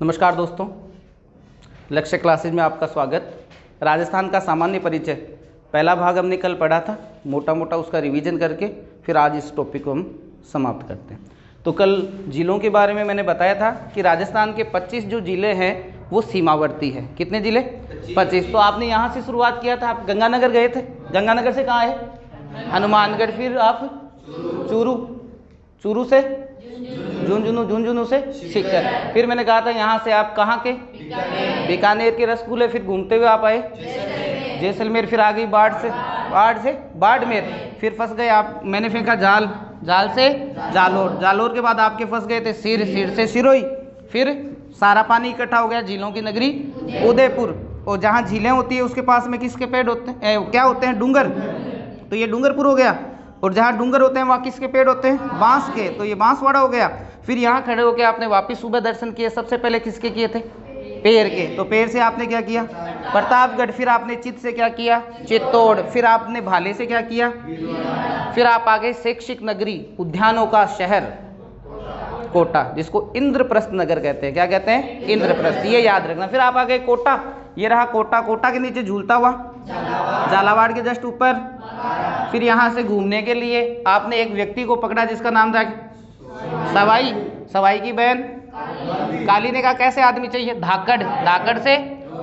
नमस्कार दोस्तों, लक्ष्य क्लासेज में आपका स्वागत। राजस्थान का सामान्य परिचय पहला भाग हमने कल पढ़ा था, मोटा मोटा उसका रिवीजन करके फिर आज इस टॉपिक को हम समाप्त करते हैं। तो कल जिलों के बारे में मैंने बताया था कि राजस्थान के 25 जो ज़िले हैं वो सीमावर्ती है। कितने ज़िले? 25। तो आपने यहाँ से शुरुआत किया था, आप गंगानगर गए थे। गंगानगर से कहाँ है? हनुमानगढ़। फिर आप चूरू से झुंझुनू से सीकर। फिर मैंने कहा था यहाँ से आप कहाँ के? बीकानेर के रसगुल्ले। फिर घूमते हुए आप आए जैसलमेर। फिर आ गई बाड़मेर। फिर फंस गए आप, मैंने फेंका जाल से जालोर के बाद आपके फंस गए थे सिर से सिरोही। फिर सारा पानी इकट्ठा हो गया झीलों की नगरी उदयपुर। और जहाँ झीलें होती है उसके पास में किसके पेड़ होते हैं? क्या होते हैं? डूंगर। तो ये डूंगरपुर हो गया। और जहाँ डूंगर होते हैं वहाँ किसके पेड़ होते हैं? बांस के। तो ये बांसवाड़ा हो गया। फिर यहाँ खड़े होकर आपने वापस सुबह दर्शन किए। सबसे पहले किसके किए थे? पेड़ के। तो पेड़ से आपने क्या किया? प्रतापगढ़। फिर आपने चित्त से क्या किया? चित्तौड़। फिर आपने भाले से क्या किया? फिर आप आ गए शैक्षिक नगरी, उद्यानों का शहर कोटा, जिसको इंद्रप्रस्थ नगर कहते हैं। क्या कहते हैं? इंद्रप्रस्थ। ये याद रखना। फिर आप आ गए कोटा। ये रहा कोटा। कोटा के नीचे झूलता हुआ झालावाड़ के जस्ट ऊपर। फिर यहाँ से घूमने के लिए आपने एक व्यक्ति को पकड़ा जिसका नाम था सवाई की बहन काली ने कहा कैसे आदमी चाहिए? धाकड़ से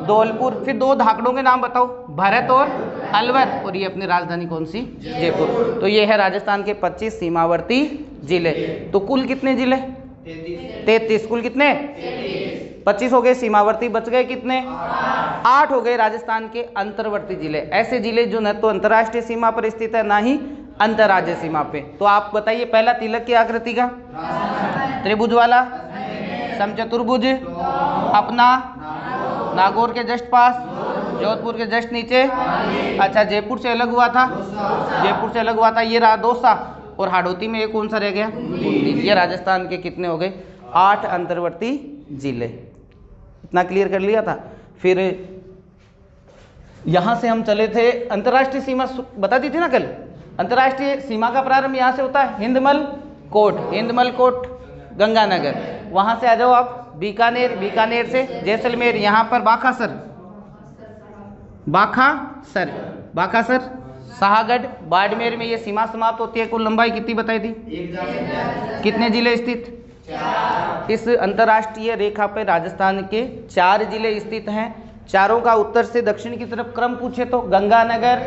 धौलपुर। फिर दो धाकड़ों के नाम बताओ, भरत और अलवर। और ये अपनी राजधानी कौन सी? जयपुर। तो ये है राजस्थान के 25 सीमावर्ती जिले। तो कुल कितने जिले? 33। कुल कितने? 25 हो गए सीमावर्ती, बच गए कितने? 8 हो गए राजस्थान के अंतर्वर्ती जिले। ऐसे जिले जो न तो अंतर्राष्ट्रीय सीमा पर स्थित है ना ही अंतर्राज्यीय सीमा पे। तो आप बताइए, पहला तिलक की आकृति का त्रिभुज वाला, समचतुर्भुज अपना नागौर के जस्ट पास, जोधपुर के जस्ट नीचे। अच्छा, जयपुर से अलग हुआ था। ये रहा दौसा। और हाड़ौती में ये कौन सा रह गया? ये राजस्थान के कितने हो गए? 8 अंतर्वर्ती जिले। इतना क्लियर कर लिया था। फिर यहाँ से हम चले थे, अंतर्राष्ट्रीय सीमा बता दी थी ना कल। अंतर्राष्ट्रीय सीमा का प्रारंभ यहाँ से होता है, हिंदमल कोट गंगानगर। वहाँ से आ जाओ आप बीकानेर से जैसलमेर, यहाँ पर बाखासर शाहगढ़। बाड़मेर में ये सीमा समाप्त होती है। कुल लंबाई कितनी बताई थी? कितने जिले स्थित? इस अंतर्राष्ट्रीय रेखा पर राजस्थान के 4 जिले स्थित हैं। चारों का उत्तर से दक्षिण की तरफ क्रम पूछे तो गंगानगर,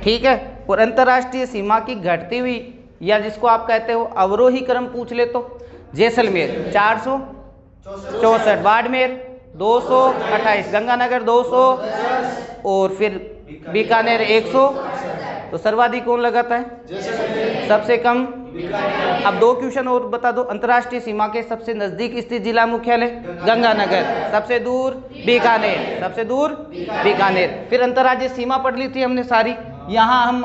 ठीक है। और अंतर्राष्ट्रीय सीमा की घटती हुई या जिसको आप कहते हो अवरोही क्रम पूछ ले तो जैसलमेर 464, बाड़मेर 228, गंगानगर 200 और फिर बीकानेर 100। तो सर्वाधिक कौन लगाता है? सबसे कम। अब 2 क्वेश्चन और बता दो। अंतर्राष्ट्रीय सीमा के सबसे नजदीक स्थित जिला मुख्यालय गंगानगर, सबसे दूर बीकानेर। फिर अंतर्राज्यीय सीमा पढ़ ली थी हमने सारी। यहाँ हम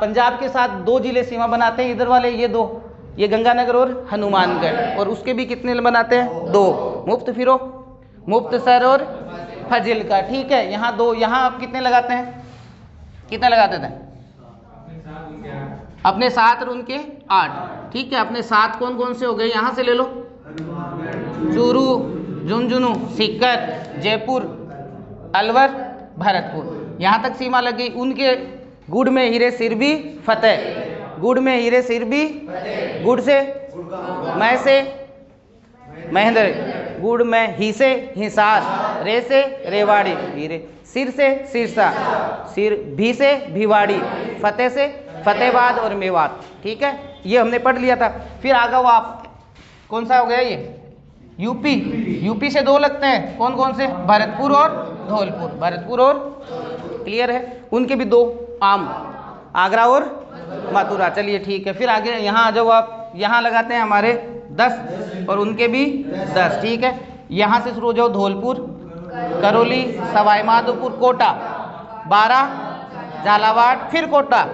पंजाब के साथ 2 जिले सीमा बनाते हैं, इधर वाले ये 2, ये गंगानगर और हनुमानगढ़। और उसके भी कितने बनाते हैं? 2, मुक्तसर और फाजिल्का, ठीक है। यहाँ 2। यहाँ आप कितने लगाते हैं? कितने लगाते थे? अपने 7 और उनके 8, ठीक है। अपने 7 कौन कौन से हो गए? यहाँ से ले लो, चूरू, झुंझुनू, सीकर, जयपुर, अलवर, भरतपुर। यहाँ तक सीमा लग गई। उनके गुड़ में हीरे सिर भी फतेह, गुड़ से मैं से महेंद्र, गुड़ में ही से हिसार, रे से रेवाड़ी, हीरे, सिर से सिरसा, सिर भी से भिवाड़ी, फतेह से फतेहाबाद और मेवात, ठीक है। ये हमने पढ़ लिया था। फिर आगे वो आप कौन सा हो गया? ये यूपी से 2 लगते हैं। कौन कौन से? भरतपुर और क्लियर है। उनके भी 2 आम, आगरा और मथुरा। चलिए ठीक है। फिर आगे यहाँ आ जाओ आप। यहाँ लगाते हैं हमारे 10 और उनके भी 10, ठीक है। यहाँ से शुरू हो जाओ, धौलपुर, करौली, सवाई माधोपुर, कोटा, 12 झालावाड़, फिर कोटा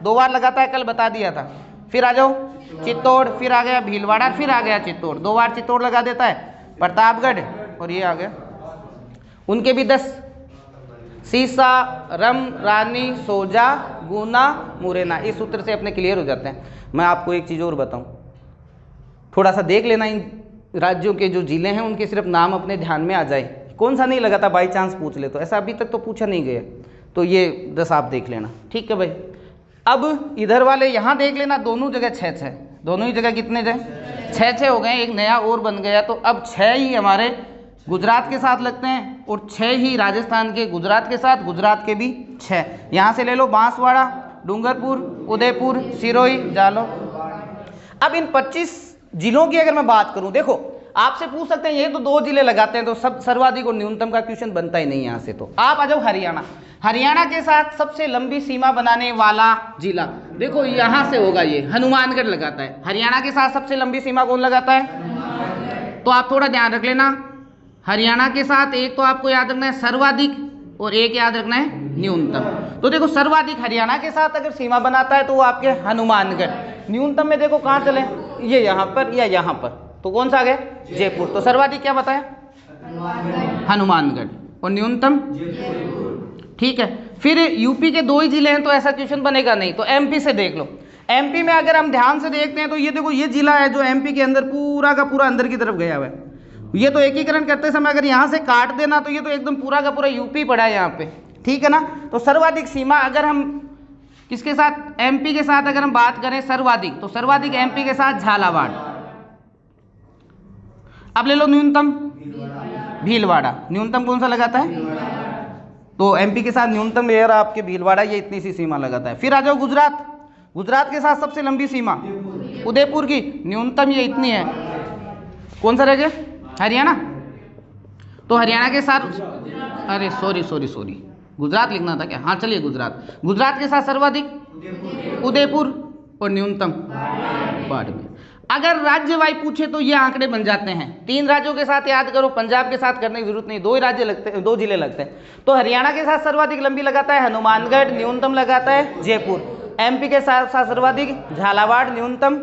2 बार लगाता है, कल बता दिया था। फिर आ जाओ चित्तौड़, फिर आ गया भीलवाड़ा, फिर आ गया चित्तौड़, 2 बार चित्तौड़ लगा देता है, प्रतापगढ़, और ये आ गया। उनके भी 10, सीसा, रम, रानी, सोजा, गुना, मुरैना। इस सूत्र से अपने क्लियर हो जाते हैं। मैं आपको एक चीज़ और बताऊं, थोड़ा सा देख लेना इन राज्यों के जो जिले हैं उनके सिर्फ नाम अपने ध्यान में आ जाए, कौन सा नहीं लगा था, बाई चांस पूछ ले तो, ऐसा अभी तक तो पूछा नहीं गया, तो ये 10 आप देख लेना, ठीक है भाई। अब इधर वाले यहाँ देख लेना, दोनों जगह 6-6, दोनों ही जगह कितने थे, 6-6 हो गए, एक नया और बन गया, तो अब 6 ही हमारे गुजरात के साथ लगते हैं और 6 ही राजस्थान के गुजरात के साथ, गुजरात के भी 6। यहाँ से ले लो बांसवाड़ा, डूंगरपुर, उदयपुर, सिरोही, जालौर। अब इन 25 जिलों की अगर मैं बात करूं, देखो आपसे पूछ सकते हैं ये तो 2 जिले लगाते हैं तो सब सर्वाधिक और न्यूनतम का क्वेश्चन बनता ही नहीं यहाँ से, तो आप आ जाओ हरियाणा। हरियाणा के साथ सबसे लंबी सीमा बनाने वाला जिला, देखो यहाँ से होगा, ये हनुमानगढ़ लगाता है। हरियाणा के साथ सबसे लंबी सीमा कौन लगाता है, तो आप थोड़ा ध्यान रख लेना, हरियाणा के साथ एक तो आपको याद रखना है सर्वाधिक और एक याद रखना है न्यूनतम। तो देखो सर्वाधिक हरियाणा के साथ अगर सीमा बनाता है तो वो आपके हनुमानगढ़, न्यूनतम में देखो कहाँ चले, ये यहाँ पर या यहाँ पर, तो कौन सा आ गया, जयपुर। तो सर्वाधिक क्या बताया, हनुमानगढ़, और न्यूनतम, ठीक है। फिर यूपी के 2 ही जिले हैं तो ऐसा क्वेश्चन बनेगा नहीं, तो एमपी से देख लो। एमपी में अगर हम ध्यान से देखते हैं तो ये देखो, ये जिला है जो एमपी के अंदर पूरा का पूरा अंदर की तरफ गया हुआ है। ये तो एकीकरण करते समय अगर यहाँ से काट देना तो ये तो एकदम पूरा का पूरा यूपी पड़ा है यहाँ पे, ठीक है ना। तो सर्वाधिक सीमा अगर हम किसके साथ, एमपी के साथ अगर हम बात करें सर्वाधिक, तो सर्वाधिक एमपी के साथ झालावाड़। अब ले लो न्यूनतम, भीलवाड़ा, न्यूनतम कौन सा लगाता है, तो एमपी के साथ न्यूनतम एयर आपके भीलवाड़ा, ये इतनी सी सीमा लगाता है। फिर आ जाओ गुजरात, गुजरात के साथ सबसे लंबी सीमा उदयपुर की, न्यूनतम ये इतनी है, कौन सा रह गया, हरियाणा। तो हरियाणा के साथ, अरे सॉरी गुजरात लिखना था क्या, हाँ चलिए गुजरात, गुजरात के साथ सर्वाधिक उदयपुर और न्यूनतम बाड़मेर। अगर राज्य वाई पूछे तो ये आंकड़े बन जाते हैं। 3 राज्यों के साथ याद करो, पंजाब के साथ करने की जरूरत नहीं, 2 ही राज्य लगते हैं, 2 जिले लगते हैं। तो हरियाणा के साथ सर्वाधिक लंबी लगाता है हनुमानगढ़, न्यूनतम लगाता है जयपुर। एमपी के साथ सर्वाधिक झालावाड़, न्यूनतम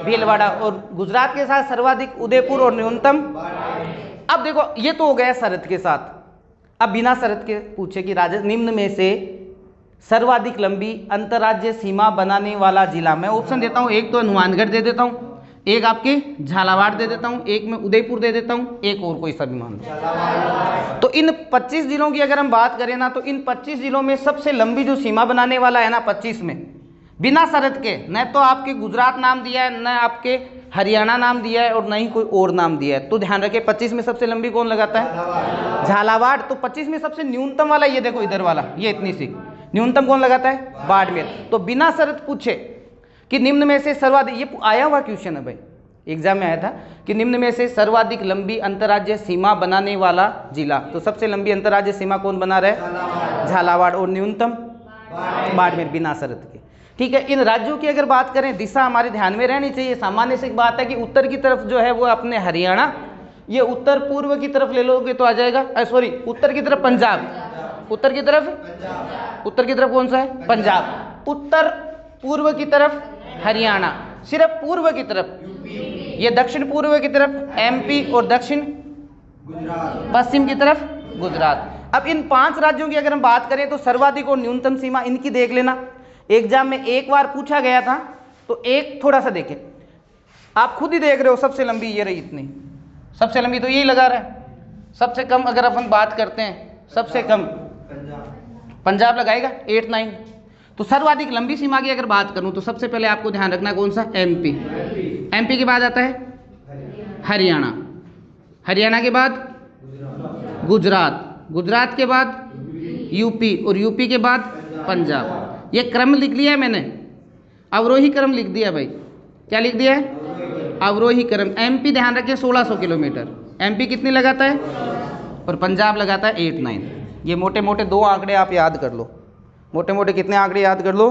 भीलवाड़ा, और गुजरात के साथ सर्वाधिक उदयपुर और न्यूनतम। अब देखो ये तो हो गया शरत के साथ। अब बिना शरत के पूछे कि निम्न में से सर्वाधिक लंबी अंतर्राज्यीय सीमा बनाने वाला जिला, मैं ऑप्शन देता हूं, एक तो हनुमानगढ़ दे देता हूं, एक आपके झालावाड़ दे देता हूं, एक में उदयपुर दे देता हूं, एक और कोई सा भी मान लो। तो इन 25 जिलों की अगर हम बात करें ना, तो इन 25 जिलों में सबसे लंबी जो सीमा बनाने वाला है ना 25 में, बिना शरत के, न तो आपके गुजरात नाम दिया है, न आपके हरियाणा नाम दिया है, और न ही कोई और नाम दिया है। तो ध्यान रखें 25 में सबसे लंबी कौन लगाता है, झालावाड़। तो 25 में सबसे न्यूनतम वाला ये देखो इधर वाला, ये इतनी सी न्यूनतम कौन लगाता है, बाड़मेर। तो बिना शरत पूछे कि निम्न में से सर्वाधिक, ये आया हुआ क्वेश्चन है भाई, एग्जाम में आया था कि निम्न में से सर्वाधिक लंबी अंतर्राज्यीय सीमा बनाने वाला जिला, तो सबसे लंबी अंतर्राज्यीय सीमा कौन बना रहे, झालावाड़, और न्यूनतम बाड़मेर, बिना शरत के, ठीक है। इन राज्यों की अगर बात करें, दिशा हमारे ध्यान में रहनी चाहिए। सामान्य से एक बात है कि उत्तर की तरफ जो है वो अपने हरियाणा, ये उत्तर पूर्व की तरफ ले लोगे तो आ जाएगा, सॉरी उत्तर की तरफ पंजाब, उत्तर की तरफ कौन सा है, पंजाब, उत्तर पूर्व की तरफ हरियाणा, सिर्फ पूर्व की तरफ ये दक्षिण पूर्व की तरफ एमपी, और दक्षिण पश्चिम की तरफ गुजरात। अब इन 5 राज्यों की अगर हम बात करें तो सर्वाधिक और न्यूनतम सीमा इनकी देख लेना। एग्जाम में एक बार पूछा गया था, तो एक थोड़ा सा देखें, आप खुद ही देख रहे हो, सबसे लंबी ये रही इतनी, सबसे लंबी तो यही लगा रहा है। सबसे कम अगर अपन बात करते हैं, सबसे कम पंजाब लगाएगा 8-9। तो सर्वाधिक लंबी सीमा की अगर बात करूं तो सबसे पहले आपको ध्यान रखना कौन सा, एमपी। एमपी के बाद आता है हरियाणा, हरियाणा के बाद गुजरात, गुजरात के बाद यूपी, और यूपी के बाद पंजाब। ये क्रम लिख लिया है मैंने, अवरोही क्रम लिख दिया भाई। क्या लिख दिया है, अवरोही क्रम। एमपी ध्यान रखिए 1600 किलोमीटर, एमपी कितनी लगाता है, और पंजाब लगाता है 8-9। ये मोटे मोटे 2 आंकड़े आप याद कर लो, मोटे मोटे कितने आंकड़े याद कर लो,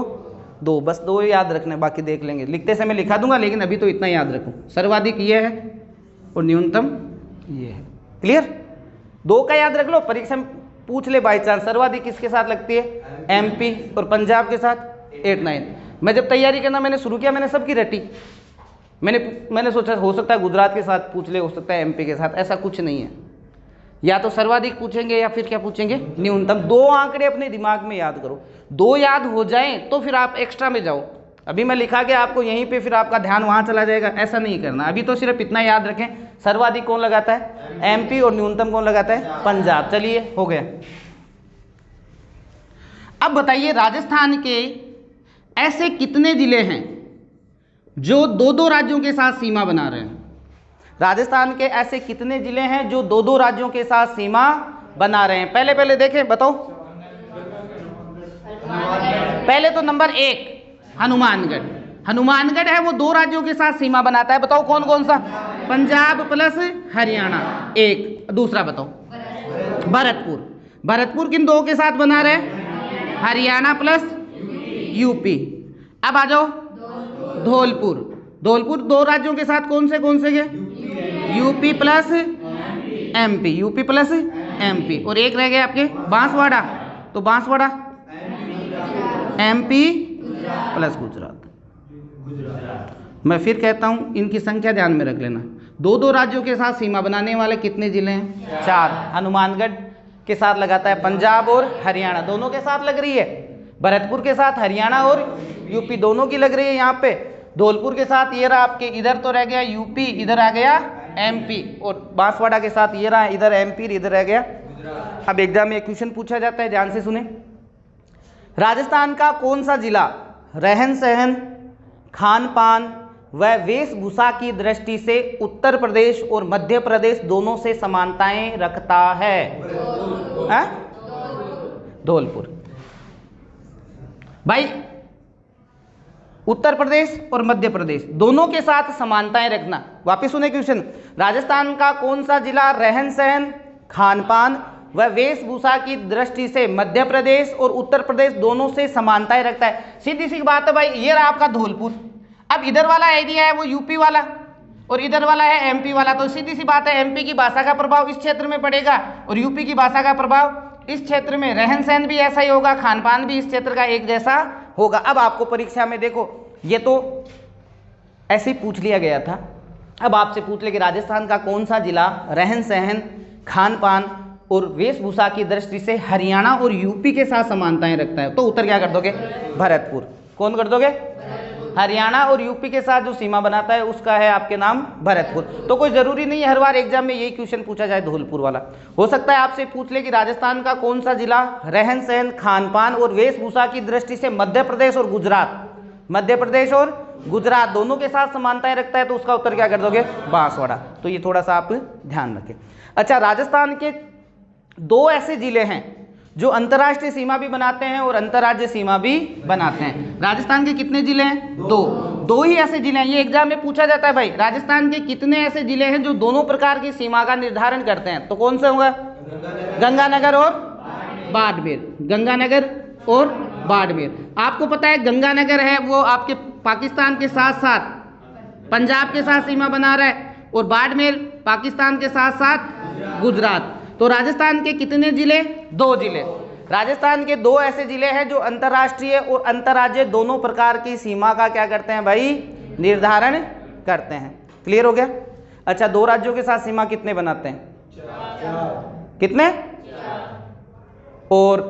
2, बस 2 याद रखने, बाकी देख लेंगे, लिखते समय लिखा दूंगा, लेकिन अभी तो इतना याद रखो, सर्वाधिक ये है और न्यूनतम ये है। क्लियर, 2 का याद रख लो, परीक्षा में पूछ ले बाई चांस सर्वाधिक किसके साथ लगती है, एमपी, और पंजाब के साथ 8-9। मैं जब तैयारी करना मैंने शुरू किया, मैंने सबकी रटी, मैंने सोचा हो सकता है गुजरात के साथ पूछ ले, हो सकता है एमपी के साथ, ऐसा कुछ नहीं है। या तो सर्वाधिक पूछेंगे या फिर क्या पूछेंगे, न्यूनतम। 2 आंकड़े अपने दिमाग में याद करो, 2 याद हो जाएं तो फिर आप एक्स्ट्रा में जाओ। अभी मैं लिखा के आपको यहीं पे, फिर आपका ध्यान वहाँ चला जाएगा, ऐसा नहीं करना। अभी तो सिर्फ इतना याद रखें, सर्वाधिक कौन लगाता है? एमपी, और न्यूनतम कौन लगाता है? पंजाब। चलिए हो गया। अब बताइए राजस्थान के ऐसे कितने जिले हैं जो दो दो राज्यों के साथ सीमा बना रहे हैं? राजस्थान के ऐसे कितने जिले हैं जो दो दो राज्यों के साथ सीमा बना रहे हैं? पहले पहले देखें, बताओ। पहले तो नंबर 1 हनुमानगढ़। हनुमानगढ़ है वो दो राज्यों के साथ सीमा बनाता है। बताओ कौन कौन सा? पंजाब प्लस हरियाणा एक। दूसरा बताओ। भरतपुर। भरतपुर किन दो के साथ बना रहे हैं? Haryana plus UP. अब आ जाओ धौलपुर। धौलपुर दो राज्यों के साथ कौन से गए? UP plus MP. UP plus MP. और एक रह गया आपके बांसवाड़ा। तो बांसवाड़ा एमपी प्लस गुजरात। मैं फिर कहता हूं, इनकी संख्या ध्यान में रख लेना। दो दो राज्यों के साथ सीमा बनाने वाले कितने जिले हैं? 4। हनुमानगढ़ के साथ लगाता है पंजाब और हरियाणा, दोनों के साथ लग रही है। भरतपुर के साथ हरियाणा और यूपी दोनों की लग रही है यहाँ पे। धौलपुर के साथ ये रहा आपके, इधर तो रह गया यूपी, इधर आ गया एमपी। और बांसवाड़ा के साथ ये रहा, इधर एमपी, इधर रह गया। अब एग्जाम में एक क्वेश्चन पूछा जाता है, ध्यान से सुने। राजस्थान का कौन सा जिला रहन सहन, खान पान व वेशभूषा की दृष्टि से उत्तर प्रदेश और मध्य प्रदेश दोनों से समानताएं रखता है? धौलपुर। भाई उत्तर प्रदेश और मध्य प्रदेश दोनों के साथ समानताएं रखना। वापिस सुने क्वेश्चन। राजस्थान का कौन सा जिला रहन सहन, खान पान व वेशभूषा की दृष्टि से मध्य प्रदेश और उत्तर प्रदेश दोनों से समानताएं रखता है? सीधी सी बात है भाई, ये रहा आपका धौलपुर। अब इधर वाला एरिया है वो यूपी वाला, और इधर वाला है एमपी वाला। तो सीधी सी बात है, एमपी की भाषा का प्रभाव इस क्षेत्र में पड़ेगा और यूपी की भाषा का प्रभाव इस क्षेत्र में। रहन सहन भी ऐसा ही होगा, खान पान भी इस क्षेत्र का एक जैसा होगा। अब आपको परीक्षा में देखो, ये तो ऐसे ही पूछ लिया गया था। अब आपसे पूछ ले कि राजस्थान का कौन सा जिला रहन सहन, खान पान और वेशभूषा की दृष्टि से हरियाणा और यूपी के साथ समानताएं रखता है? तो उत्तर क्या कर दोगे? भरतपुर। कौन कर दोगे? हरियाणा और यूपी के साथ जो सीमा बनाता है उसका है आपके नाम भरतपुर। तो कोई जरूरी नहीं है हर बार एग्जाम में यही क्वेश्चन पूछा जाए धौलपुर वाला। हो सकता है आपसे पूछ ले कि राजस्थान का कौन सा जिला रहन सहन, खान पान और वेशभूषा की दृष्टि से मध्य प्रदेश और गुजरात, मध्य प्रदेश और गुजरात दोनों के साथ समानताएं रखता है? तो उसका उत्तर क्या कर दोगे? बांसवाड़ा। तो ये थोड़ा सा आप ध्यान रखें। अच्छा, राजस्थान के दो ऐसे जिले हैं जो अंतर्राष्ट्रीय सीमा भी बनाते हैं और अंतर्राज्यीय सीमा भी बनाते हैं। राजस्थान के कितने जिले हैं? दो ही ऐसे जिले हैं। ये एग्जाम में पूछा जाता है भाई, राजस्थान के कितने ऐसे जिले हैं जो दोनों प्रकार की सीमा का निर्धारण करते हैं? तो कौन से होगा? गंगानगर और बाड़मेर। गंगानगर और बाड़मेर। आपको पता है गंगानगर है वो आपके पाकिस्तान के साथ साथ पंजाब के साथ सीमा बना रहा है, और बाड़मेर पाकिस्तान के साथ साथ गुजरात। तो राजस्थान के कितने जिले? 2 जिले। राजस्थान के 2 ऐसे जिले हैं जो अंतर्राष्ट्रीय और अंतर्राज्यीय दोनों प्रकार की सीमा का क्या करते हैं भाई? निर्धारण करते हैं। क्लियर हो गया? अच्छा, 2 राज्यों के साथ सीमा कितने बनाते हैं? 4। कितने? और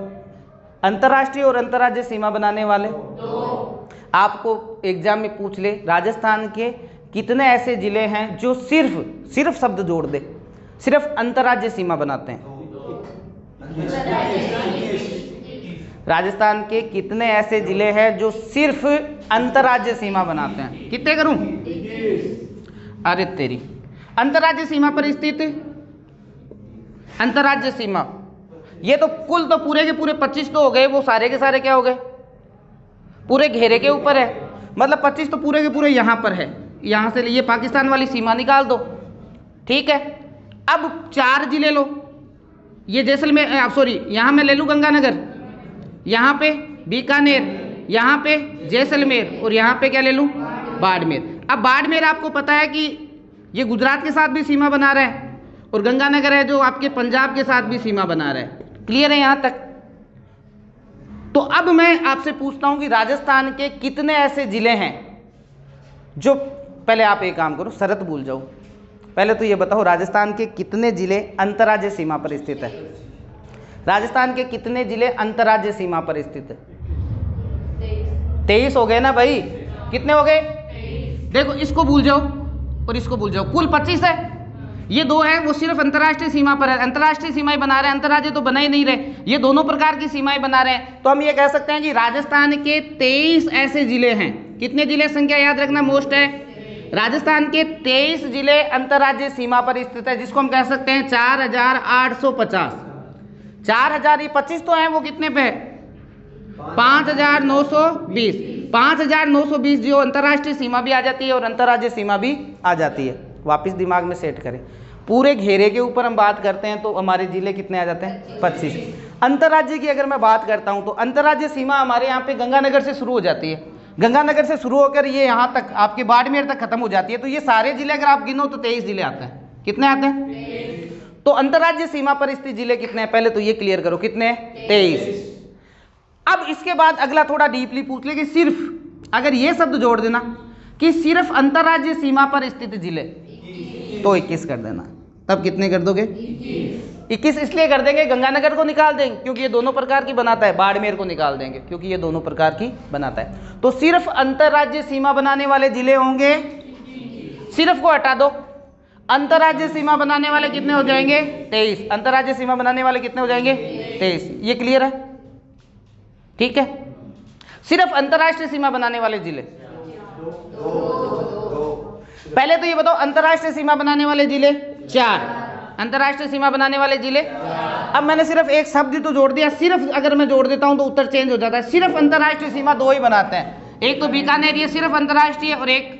अंतर्राष्ट्रीय और अंतर्राज्यीय सीमा बनाने वाले 2। आपको एग्जाम में पूछ ले राजस्थान के कितने ऐसे जिले हैं जो सिर्फ शब्द जोड़ दे, सिर्फ अंतर्राज्यीय सीमा बनाते हैं? राजस्थान के कितने ऐसे जिले हैं जो सिर्फ अंतर्राज्यीय सीमा बनाते हैं? कितने करूं? अरे तेरी, अंतर्राज्यीय सीमा पर स्थित अंतर्राज्यीय सीमा, ये तो कुल तो पूरे के पूरे 25 तो हो गए। वो सारे के सारे क्या हो गए? पूरे घेरे के ऊपर है। मतलब 25 तो पूरे के पूरे यहाँ पर है। यहाँ से ये पाकिस्तान वाली सीमा निकाल दो, ठीक है। अब 4 जिले लो, ये जैसलमेर, सॉरी यहाँ मैं ले लूँ गंगानगर, यहाँ पे बीकानेर, यहाँ पे जैसलमेर, और यहाँ पे क्या ले लूँ? बाड़मेर। अब बाड़मेर आपको पता है कि ये गुजरात के साथ भी सीमा बना रहा है, और गंगानगर है जो आपके पंजाब के साथ भी सीमा बना रहा है। क्लियर है यहाँ तक? तो अब मैं आपसे पूछता हूँ कि राजस्थान के कितने ऐसे जिले हैं जो, पहले आप एक काम करो, शरत भूल जाओ, पहले तो ये बताओ राजस्थान के कितने जिले अंतर्राज्यीय सीमा पर स्थित है? राजस्थान के कितने जिले अंतर्राज्यीय सीमा पर स्थित है? 23 हो गए ना भाई। कितने हो गए? देखो इसको भूल जाओ और इसको भूल जाओ, कुल 25 है। ये दो है वो सिर्फ अंतर्राष्ट्रीय सीमा पर है, अंतर्राष्ट्रीय सीमाएं बना रहे हैं, अंतर्राज्यीय तो बना ही नहीं रहे, ये दोनों प्रकार की सीमाएं बना रहे हैं। तो हम ये कह सकते हैं कि राजस्थान के 23 ऐसे जिले हैं। कितने जिले? संख्या याद रखना मोस्ट है। राजस्थान के 23 जिले अंतर्राज्यीय सीमा पर स्थित है, जिसको हम कह सकते हैं 4850। 4025 तो है, वो कितने पे है? 5920। 5920 जो अंतर्राष्ट्रीय सीमा भी आ जाती है और अंतर्राज्यीय सीमा भी आ जाती है। वापिस दिमाग में सेट करें, पूरे घेरे के ऊपर हम बात करते हैं तो हमारे जिले कितने आ जाते हैं? 25। अंतर्राज्य की अगर मैं बात करता हूं तो अंतर्राज्यीय सीमा हमारे यहाँ पे गंगानगर से शुरू हो जाती है, गंगानगर से शुरू होकर ये यहाँ तक आपके बाड़मेर तक खत्म हो जाती है। तो ये सारे जिले अगर आप गिनो तो 23 जिले आते हैं। कितने आते हैं? तो अंतर्राज्यीय सीमा पर स्थित जिले कितने हैं? पहले तो ये क्लियर करो, कितने? 23। अब इसके बाद अगला थोड़ा डीपली पूछ ले कि सिर्फ अगर ये शब्द जोड़ देना कि सिर्फ अंतर्राज्यीय सीमा पर स्थित जिले, तो 21 कर देना। तब कितने कर दोगे? 21 इसलिए कर देंगे, गंगानगर को निकाल देंगे क्योंकि ये दोनों प्रकार की बनाता है, बाड़मेर को निकाल देंगे क्योंकि ये दोनों प्रकार की बनाता है। तो सिर्फ अंतर्राज्यीय सीमा बनाने वाले जिले होंगे, सिर्फ को हटा दो, अंतर्राज्यीय सीमा बनाने वाले कितने हो जाएंगे? 23। अंतर्राज्यीय सीमा बनाने वाले कितने हो जाएंगे? 23। ये क्लियर है? ठीक है, सिर्फ अंतर्राष्ट्रीय सीमा बनाने वाले जिले। पहले तो ये बताओ, अंतर्राष्ट्रीय सीमा बनाने वाले जिले 4, अंतर्राष्ट्रीय सीमा बनाने वाले जिले। अब मैंने सिर्फ एक शब्द तो जोड़ दिया, सिर्फ अगर मैं जोड़ देता हूं तो उत्तर चेंज हो जाता है। सिर्फ अंतर्राष्ट्रीय सीमा 2 ही बनाते हैं, एक तो बीकानेर ये सिर्फ अंतर्राष्ट्रीय और एक,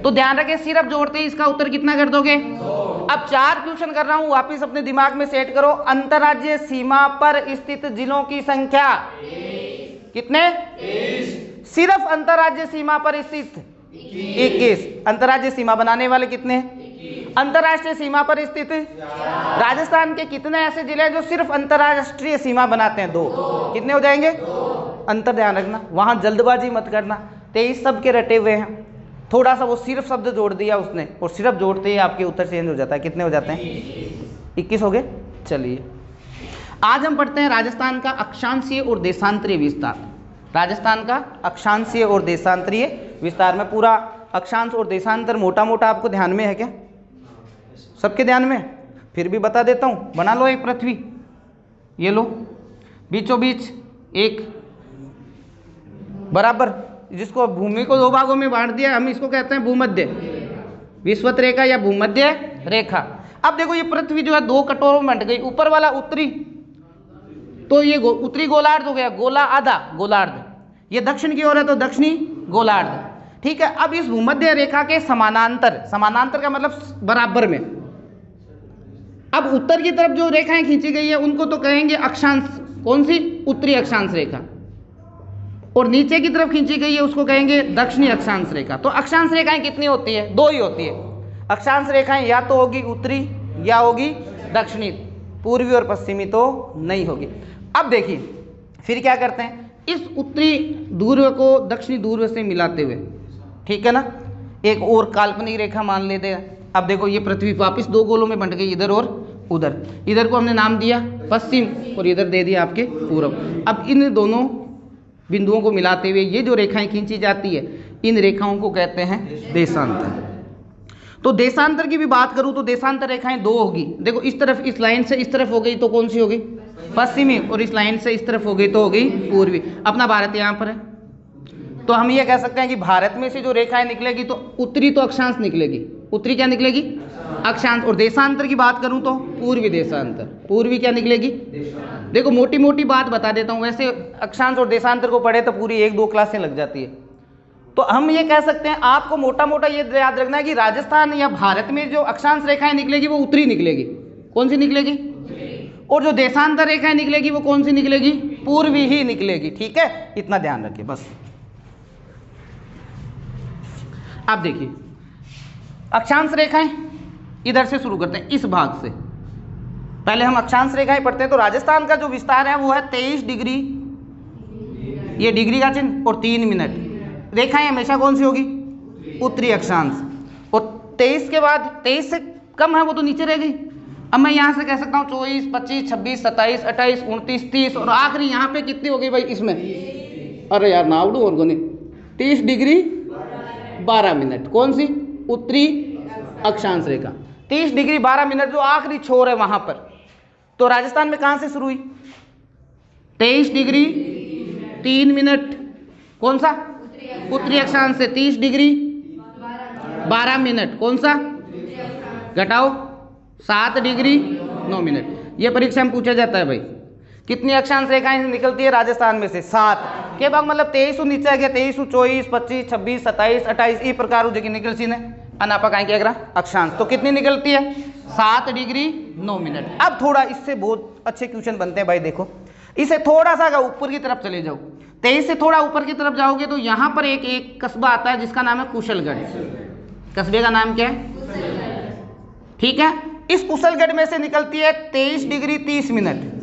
तो ध्यान रखें सिर्फ जोड़ते ही इसका उत्तर कितना कर दोगे? अब 4 क्वेश्चन कर रहा हूं, वापिस अपने दिमाग में सेट करो। अंतर्राज्यीय सीमा पर स्थित जिलों की संख्या कितने? सिर्फ अंतर्राज्यीय सीमा पर स्थित 21। अंतर्राज्यीय सीमा बनाने वाले कितने? अंतर्राष्ट्रीय सीमा पर स्थित राजस्थान के कितने ऐसे जिले हैं जो सिर्फ अंतर्राष्ट्रीय सीमा बनाते हैं? 2। कितने हो जाएंगे? अंतर ध्यान रखना, वहां जल्दबाजी मत करना। 23 सब के रटे हुए हैं, थोड़ा सा वो सिर्फ शब्द जोड़ दिया उसने और सिर्फ जोड़ते ही आपके उत्तर चेंज हो जाता है। कितने हो जाते हैं? 21 हो गए। चलिए आज हम पढ़ते हैं राजस्थान का अक्षांशीय और देशांतरीय विस्तार। राजस्थान का अक्षांशीय और देशांतरीय विस्तार में पूरा अक्षांश और देशांतर मोटा मोटा आपको ध्यान में है क्या? सबके ध्यान में? फिर भी बता देता हूँ, बना लो एक पृथ्वी, ये लो, बीचों बीच एक बराबर, जिसको भूमि को 2 भागों में बांट दिया, हम इसको कहते हैं भूमध्य विषुवत रेखा या भूमध्य रेखा। अब देखो ये पृथ्वी जो है 2 कटोरों में बंट गई, ऊपर वाला उत्तरी, तो ये उत्तरी गोलार्ध हो गया, गोला आधा गोलार्ध, ये दक्षिण की ओर है तो दक्षिणी गोलार्ध। ठीक है, अब इस भूमध्य रेखा के समानांतर, समानांतर का मतलब बराबर में, अब उत्तर की तरफ जो रेखाएं खींची गई है उनको तो कहेंगे अक्षांश, कौन सी? उत्तरी अक्षांश रेखा, और नीचे की तरफ खींची गई है उसको कहेंगे दक्षिणी अक्षांश रेखा। तो अक्षांश रेखाएं कितनी होती है? 2 ही होती है। अक्षांश रेखाएं या तो होगी उत्तरी या होगी दक्षिणी, पूर्वी और पश्चिमी तो नहीं होगी। अब देखिए फिर क्या करते हैं, इस उत्तरी ध्रुव को दक्षिणी ध्रुव से मिलाते हुए, ठीक है ना, एक और काल्पनिक रेखा मान लेते हैं। अब देखो ये पृथ्वी वापिस 2 गोलों में बंट गई, इधर और उधर। इधर को हमने नाम दिया पश्चिम और इधर दे दिया आपके पूर्व। अब इन दोनों बिंदुओं को मिलाते हुए ये जो रेखाएं खींची जाती है, इन रेखाओं को कहते हैं देशांतर। तो देशांतर की भी बात करूं तो देशांतर रेखाएं 2 होगी। देखो इस तरफ, इस लाइन से इस तरफ हो गई तो कौन सी होगी? पश्चिमी, और इस लाइन से इस तरफ हो गई तो हो गई पूर्वी। अपना भारत यहाँ पर है, तो हम ये कह सकते हैं कि भारत में से जो रेखाएं निकलेगी तो उत्तरी तो अक्षांश निकलेगी, उत्तरी क्या निकलेगी? अक्षांश। और देशांतर की बात करूं तो पूर्वी देशांतर, पूर्वी क्या निकलेगी? देखो मोटी मोटी बात बता देता हूं, वैसे अक्षांश और देशांतर को पढ़े तो पूरी 1-2 क्लासें लग जाती है। तो हम ये कह सकते हैं, आपको मोटा मोटा ये याद रखना है कि राजस्थान या भारत में जो अक्षांश रेखाएं निकलेगी वो उत्तरी निकलेगी। कौन सी निकलेगी? और जो देशांतर रेखाएं निकलेगी वो कौन सी निकलेगी? पूर्वी ही निकलेगी। ठीक है, इतना ध्यान रखिए बस। अब देखिए अक्षांश रेखाएं इधर से शुरू करते हैं, इस भाग से। पहले हम अक्षांश रेखाएं पढ़ते हैं। तो राजस्थान का जो विस्तार है वो है 23 डिग्री, ये डिग्री का चिन्ह, और 3 मिनट। रेखाएं हमेशा कौन सी होगी? उत्तरी अक्षांश। और 23 के बाद 23 से कम है वो तो नीचे रह गई। अब मैं यहाँ से कह सकता हूँ 24, 25, 26, 27, 28, 29, 30, और आखिरी यहाँ पे कितनी हो गई भाई इसमें? अरे यार नावड़ू और गोने 30 डिग्री 12 मिनट। कौन सी? उत्तरी अक्षांश रेखा। 30 डिग्री 12 मिनट जो आखिरी छोर है वहां पर। तो राजस्थान में कहां से शुरू हुई? 23 डिग्री 3 मिनट। कौन सा? उत्तरी अक्षांश से। 30 डिग्री 12 मिनट। कौन सा? घटाओ 7 डिग्री 9 मिनट। ये परीक्षा में पूछा जाता है भाई। कितनी अक्षांश रेखाएं निकलती है राजस्थान में से? 7 के भाग मतलब 23 नीचे आ गया। 23, 24, 25, 26, 27, 28 इस प्रकार जो निकल सी ने अनापा कहीं क्या अक्षांश। तो कितनी निकलती है? 7 डिग्री 9 मिनट। अब थोड़ा इससे बहुत अच्छे क्वेश्चन बनते हैं भाई। देखो इसे थोड़ा सा ऊपर की तरफ चले जाओ। 23 से थोड़ा ऊपर की तरफ जाओगे तो यहाँ पर एक कस्बा आता है जिसका नाम है कुशलगढ़। कस्बे का नाम क्या है? ठीक है, इस कुशलगढ़ में से निकलती है 23 डिग्री 30 मिनट।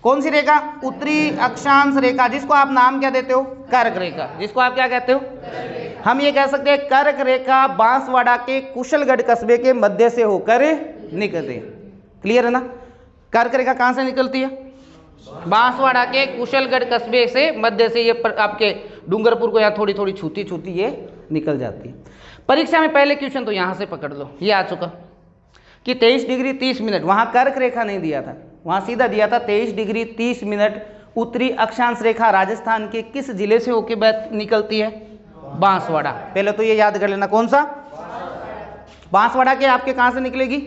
कौन सी रेखा? उत्तरी अक्षांश रेखा, जिसको आप नाम क्या देते हो? कर्क रेखा। जिसको आप क्या कहते हो? हम ये कह सकते हैं कर्क रेखा बांसवाड़ा के कुशलगढ़ कस्बे के मध्य से होकर निकलती है। क्लियर है ना? कर्क रेखा कहां से निकलती है? बांसवाड़ा के कुशलगढ़ कस्बे से मध्य से। ये आपके डूंगरपुर को या थोड़ी थोड़ी छूती छूती ये निकल जाती है। परीक्षा में पहले क्वेश्चन तो यहां से पकड़ लो, ये आ चुका कि 23 डिग्री 30 मिनट। वहां कर्क रेखा नहीं दिया था, वहां सीधा दिया था 23 डिग्री 30 मिनट। उत्तरी अक्षांश रेखा राजस्थान के किस जिले से होकर निकलती है? बांसवाड़ा। पहले तो ये याद कर लेना। कौन सा? बांसवाड़ा के आपके कहां से निकलेगी?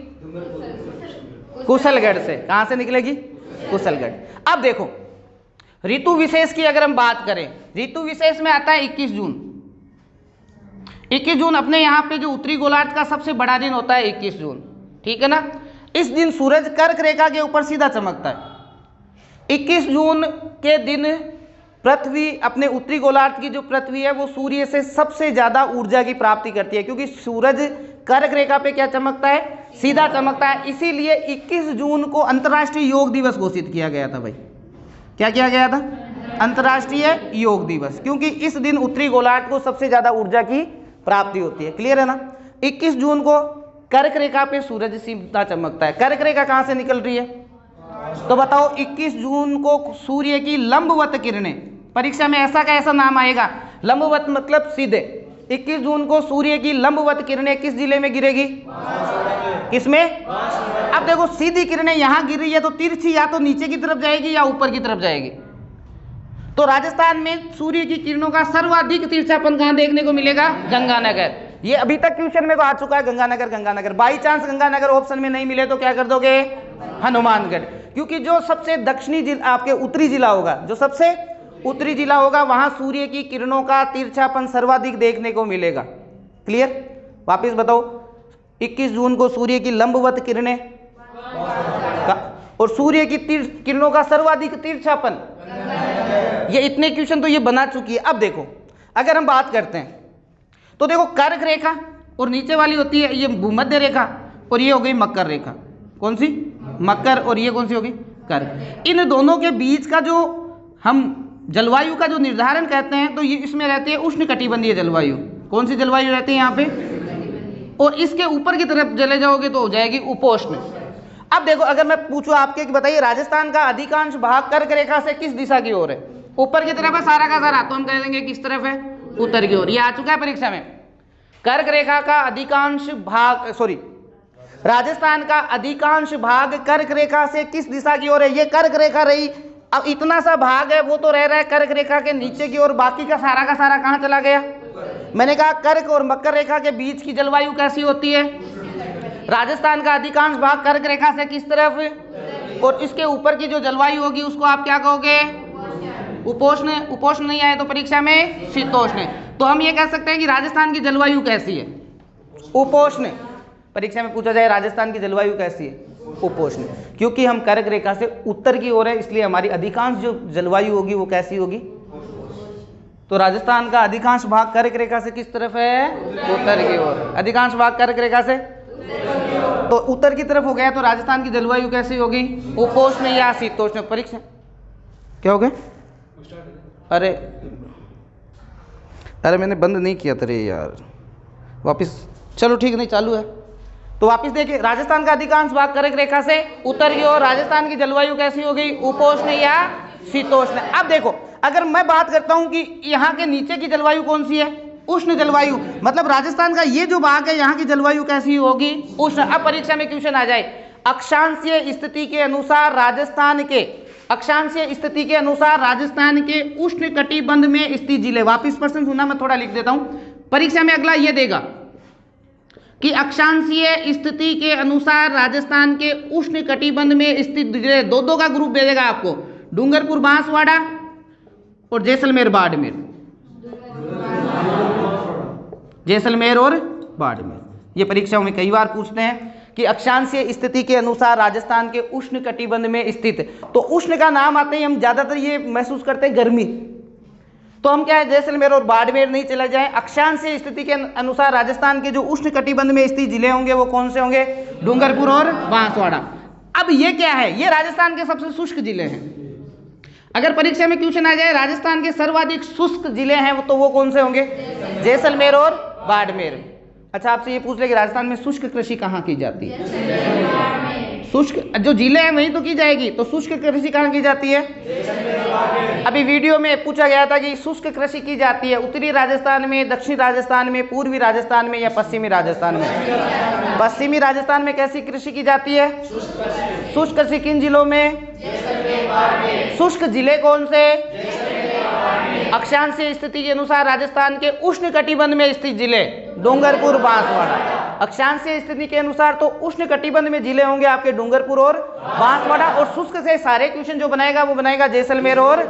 कुशलगढ़ से। कहां से निकलेगी? कुशलगढ़। अब देखो ऋतु विशेष की अगर हम बात करें, ऋतु विशेष में आता है 21 जून। 21 जून अपने यहाँ पे जो उत्तरी गोलार्ध का सबसे बड़ा दिन होता है 21 जून। ठीक है ना? इस दिन सूरज कर्क रेखा के ऊपर सीधा चमकता है। 21 जून के दिन पृथ्वी अपने उत्तरी गोलार्ध की जो पृथ्वी है वो सूर्य से सबसे ज्यादा ऊर्जा की प्राप्ति करती है, क्योंकि सूरज कर्क रेखा पे क्या चमकता है? सीधा चमकता है। इसीलिए 21 जून को अंतर्राष्ट्रीय योग दिवस घोषित किया गया था भाई। क्या किया गया था? अंतर्राष्ट्रीय योग दिवस, क्योंकि इस दिन उत्तरी गोलार्ध को सबसे ज्यादा ऊर्जा की प्राप्ति होती है। क्लियर है ना? 21 जून को कर्क रेखा पे सूरज सीधा चमकता है। कर्क रेखा कहां से निकल रही है? तो बताओ 21 जून को सूर्य की लंबवत किरणें, परीक्षा में ऐसा का ऐसा नाम आएगा, लंबवत मतलब सीधे। 21 जून को सूर्य की लंबवत किरणें किस जिले में गिरेगी? किसमें? अब देखो सीधी किरणें यहां गिर रही है तो तिरछी या तो नीचे की तरफ जाएगी या ऊपर की तरफ जाएगी। तो राजस्थान में सूर्य की किरणों का सर्वाधिक तिरछापन कहां देखने को मिलेगा? गंगानगर। ये अभी तक क्वेश्चन में तो आ चुका है Ganganagar. Ganganagar by chance Ganganagar option में नहीं मिले तो क्या कर दोगे? हनुमानगढ़। क्योंकि जो सबसे दक्षिणी जिला आपके उत्तरी जिला होगा, जो सबसे उत्तरी जिला होगा, वहां सूर्य की किरणों का तिरछापन सर्वाधिक देखने को मिलेगा। क्लियर? वापिस बताओ 21 जून को सूर्य की लंबवत किरणें और सूर्य की किरणों का सर्वाधिक तिरछापन। ये इतने क्वेश्चन तो ये बना चुकी है। अब देखो अगर हम बात करते हैं तो देखो कर्क रेखा और नीचे वाली होती है ये भूमध्य रेखा और ये हो गई मकर रेखा। कौन सी? मकर। और ये कौन सी होगी? कर्क। इन दोनों के बीच का जो हम जलवायु का जो निर्धारण कहते हैं तो ये इसमें रहती है उष्णकटिबंधीय जलवायु। कौन सी जलवायु रहती है यहाँ पे? और इसके ऊपर की तरफ चले जाओगे तो हो जाएगी उपोष्ण। अब देखो अगर मैं पूछूं आपके कि बताइए राजस्थान का अधिकांश भाग कर्क रेखा से किस दिशा की ओर है? ऊपर की तरफ है सारा का सारा, तो हम कह देंगे किस तरफ है? उत्तर की ओर। ये आ चुका है परीक्षा में। कर्क रेखा का अधिकांश भाग, सॉरी, राजस्थान का अधिकांश भाग कर्क रेखा से किस दिशा की ओर है? ये कर्क रेखा रही। अब इतना सा भाग है वो तो रह रहा है कर्क रेखा के नीचे की ओर, बाकी का सारा कहां चला गया? मैंने कहा कर्क और मकर रेखा के बीच की जलवायु कैसी होती है? राजस्थान का अधिकांश भाग कर्क रेखा से किस तरफ? और इसके ऊपर की जो जलवायु होगी उसको आप क्या कहोगे? उपोष्ण। उपोष्ण नहीं आए तो परीक्षा में शीतोष्ण। तो हम ये कह सकते हैं कि राजस्थान की जलवायु कैसी है? उपोष्ण। परीक्षा में पूछा जाए राजस्थान की जलवायु कैसी है? उपोष्ण। क्योंकि हम कर्क रेखा से उत्तर की ओर है इसलिए हमारी अधिकांश जो जलवायु होगी वो कैसी होगी? तो राजस्थान का अधिकांश भाग कर्क रेखा से किस तरफ है? उत्तर की ओर। अधिकांश भाग कर्क रेखा से तो उत्तर की तरफ हो गया, तो राजस्थान की जलवायु कैसी होगी? उपोष्ण या शीतोष्ण। परीक्षा क्या हो गया? अरे मैंने बंद नहीं किया था रे यार, वापिस। चलो ठीक नहीं, चालू है तो वापिस देखिए। राजस्थान का अधिकांश भाग कर्क रेखा से उत्तर की ओर। राजस्थान की जलवायु कैसी होगी? उपोष्ण या शीतोष्ण। अब देखो अगर मैं बात करता हूं कि यहाँ के नीचे की जलवायु कौन सी है, उष्ण जलवायु, मतलब राजस्थान का ये जो भाग है यहाँ की जलवायु कैसी होगी, उष्ण। अब परीक्षा में क्वेश्चन आ जाए, अक्षांशीय स्थिति के अनुसार राजस्थान के, अक्षांशीय स्थिति के अनुसार राजस्थान के उष्ण कटिबंध में स्थित जिले। वापिस प्रश्न सुनना, मैं थोड़ा लिख देता हूं। परीक्षा में अगला ये देगा कि अक्षांशीय स्थिति के अनुसार राजस्थान के उष्ण कटिबंध में स्थित जिले, दो का ग्रुप दे देगा आपको, डूंगरपुर बांसवाड़ा और जैसलमेर बाड़मेर, जैसलमेर और बाड़मेर। ये परीक्षाओं में कई बार पूछते हैं कि अक्षांशीय स्थिति के अनुसार राजस्थान के उष्ण कटिबंध में स्थित, तो उष्ण का नाम आते ही हम ज्यादातर ये महसूस करते हैं गर्मी, तो हम क्या है जैसलमेर और बाड़मेर नहीं चला जाए। अक्षांशीय स्थिति के अनुसार राजस्थान के जो उष्ण कटिबंध में स्थित जिले होंगे वो कौन से होंगे, डूंगरपुर और बांसवाड़ा। अब ये क्या है, ये राजस्थान के सबसे शुष्क जिले हैं। अगर परीक्षा में क्वेश्चन आ जाए राजस्थान के सर्वाधिक शुष्क जिले हैं तो वो कौन से होंगे, जैसलमेर और बाड़मेर। अच्छा, आपसे ये पूछ ले कि राजस्थान में शुष्क कृषि कहाँ की जाती है, शुष्क जो जिले हैं वहीं तो की जाएगी, तो शुष्क कृषि कहाँ की जाती है। अभी वीडियो में पूछा गया था कि शुष्क कृषि की जाती है उत्तरी राजस्थान में, दक्षिणी राजस्थान में, पूर्वी राजस्थान में या पश्चिमी राजस्थान में। पश्चिमी राजस्थान में कैसी कृषि की जाती है, शुष्क कृषि। किन जिलों में, शुष्क जिले कौन से, अक्षांशीय स्थिति के अनुसार राजस्थान के उष्ण कटिबंध में स्थित जिले, डूंगरपुर बांसवाड़ा। अक्षांशीय स्थिति के अनुसार तो उष्ण कटिबंध में जिले होंगे आपके डूंगरपुर और बांसवाड़ा, और शुष्क से सारे क्वेश्चन जो बनाएगा वो बनाएगा जैसलमेर और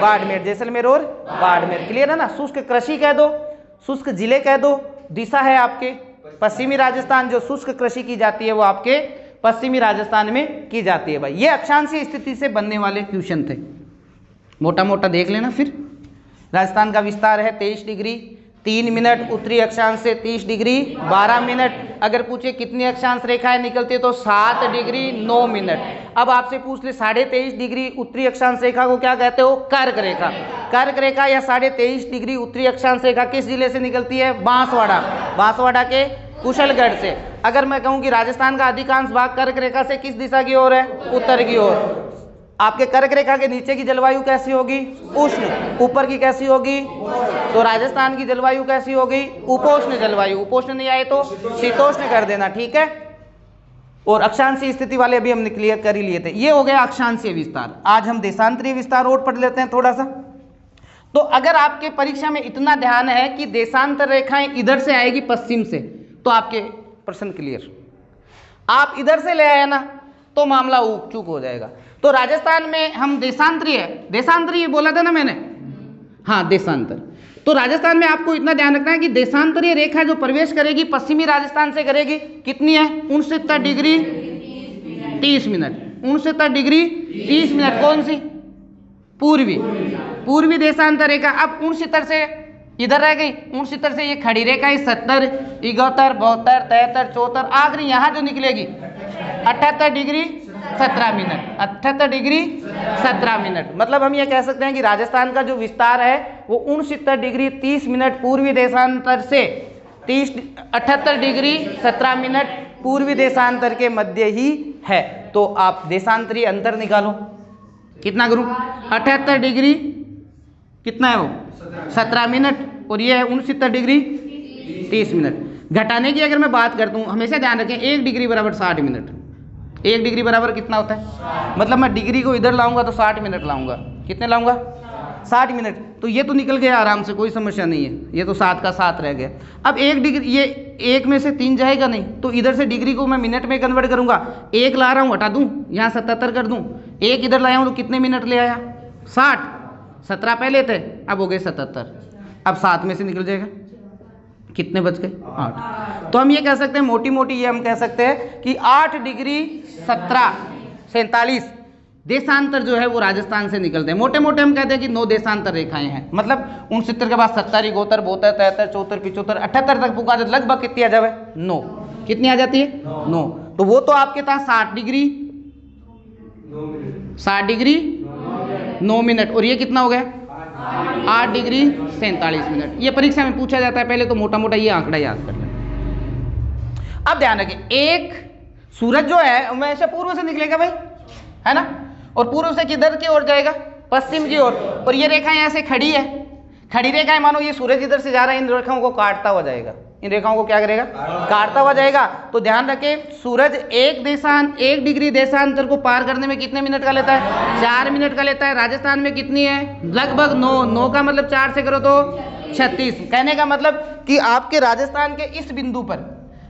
बाड़मेर, जैसलमेर और बाड़मेर। क्लियर है ना। शुष्क कृषि कह दो, शुष्क जिले कह दो, दिशा है आपके पश्चिमी राजस्थान, जो शुष्क कृषि की जाती है वो आपके पश्चिमी राजस्थान में की जाती है। भाई ये अक्षांशीय स्थिति से बनने वाले क्वेश्चन थे, मोटा मोटा देख लेना। फिर राजस्थान का विस्तार है 23 डिग्री 3 मिनट, उत्तरी अक्षांश से 30 डिग्री 12 मिनट। अगर पूछे कितनी अक्षांश रेखाएं निकलती है तो 7 डिग्री 9 मिनट। अब आपसे पूछ ले 23.5 डिग्री उत्तरी अक्षांश रेखा को क्या कहते हो, कर्क रेखा। कर्क रेखा या 23.5 डिग्री उत्तरी अक्षांश रेखा किस जिले से निकलती है, बांसवाड़ा, बांसवाड़ा के कुशलगढ़ से। अगर मैं कहूँ कि राजस्थान का अधिकांश भाग कर्क रेखा से किस दिशा की ओर है, उत्तर की ओर। आपके कर्क रेखा के नीचे की जलवायु कैसी होगी, उष्ण, ऊपर की कैसी होगी, तो राजस्थान की जलवायु कैसी होगी, उपोष्ण जलवायु। उपोष्ण नहीं आए तो शीतोष्ण कर देना, ठीक है। और अक्षांशीय स्थिति वाले अभी हमने क्लियर कर ही लिए थे। ये हो गया अक्षांशीय विस्तार। आज हम देशांतरीय विस्तार और पढ़ लेते हैं थोड़ा सा। तो अगर आपके परीक्षा में इतना ध्यान है कि देशांतर रेखाएं इधर से आएगी पश्चिम से, तो आपके प्रश्न क्लियर। आप इधर से ले आए ना तो मामला चूक हो जाएगा। तो राजस्थान में हम देशांतरीय बोला था ना मैंने, हाँ देशांतर। तो राजस्थान में आपको इतना ध्यान रखना है कि देशांतरीय रेखा जो प्रवेश करेगी पश्चिमी राजस्थान से करेगी, कितनी है, 69 डिग्री 30 मिनट, 69 डिग्री 30 मिनट। कौन सी, पूर्वी देशांतर रेखा। अब 69 से इधर रह गई, 69 से ये खड़ी रेखा है 70, 71, 72, 73, 74, आखिरी यहाँ जो निकलेगी 78 डिग्री 17 मिनट, 78 डिग्री 17 मिनट। मतलब हम ये कह सकते हैं कि राजस्थान का जो विस्तार है वो 69 डिग्री 30 मिनट पूर्वी देशांतर से 78 डिग्री 17 मिनट पूर्वी देशांतर के मध्य ही है। तो आप देशांतरीय अंतर निकालो, कितना ग्रुप, 78 डिग्री कितना है वो 17 मिनट, और ये है 69 डिग्री 30 मिनट। घटाने की अगर मैं बात करता हूँ, हमेशा ध्यान रखें 1 डिग्री बराबर 60 मिनट। 1 डिग्री बराबर कितना होता है, मतलब मैं डिग्री को इधर लाऊंगा तो 60 मिनट लाऊंगा। कितने लाऊंगा, 60 मिनट। तो ये तो निकल गया आराम से, कोई समस्या नहीं है, ये तो 7 का 7 रह गया। अब 1 डिग्री, ये 1 में से 3 जाएगा नहीं, तो इधर से डिग्री को मैं मिनट में कन्वर्ट करूंगा। 1 ला रहा हूँ, हटा दूँ, यहाँ 77 कर दूँ, 1 इधर लाया हूँ तो कितने मिनट ले आया, 60, 17 पहले थे, अब हो गए 77। अब 7 में से निकल जाएगा, कितने बच गए, 8। तो हम ये कह सकते हैं मोटी मोटी, ये हम कह सकते हैं कि 8 डिग्री 17 47 देशांतर जो है वो राजस्थान से निकलते हैं। मोटे मोटे हम कहते हैं कि 9 देशांतर रेखाएं हैं। मतलब 69 के बाद 70, 71, 72, 73, 74, 75, 78 तक पुकार लगभग कितनी आ जाए, 9। कितनी आ जाती है, 9। तो वो तो आपके पास 60 डिग्री 9 मिनट, और ये कितना हो गया, 8 डिग्री 47 मिनट। ये परीक्षा में पूछा जाता है, पहले तो मोटा मोटा ये आंकड़ा याद कर लें। अब ध्यान रखें, एक सूरज जो है हमेशा पूर्व से निकलेगा भाई, है ना, और पूर्व से किधर की ओर जाएगा, पश्चिम की ओर, और ये रेखा यहाँ से खड़ी है, खड़ी रेखा है, मानो ये सूरज इधर से जा रहा है, इन रेखाओं को काटता हुआ जाएगा, इन रेखाओं को क्या करेगा, काटता हुआ जाएगा। तो ध्यान रखें, सूरज 1 डिग्री देशांतर को पार करने में कितने मिनट का लेता है, 4 मिनट का लेता है। राजस्थान में कितनी है, लगभग 9 का मतलब 4 से करो तो 36। कहने का मतलब कि आपके राजस्थान के इस बिंदु पर,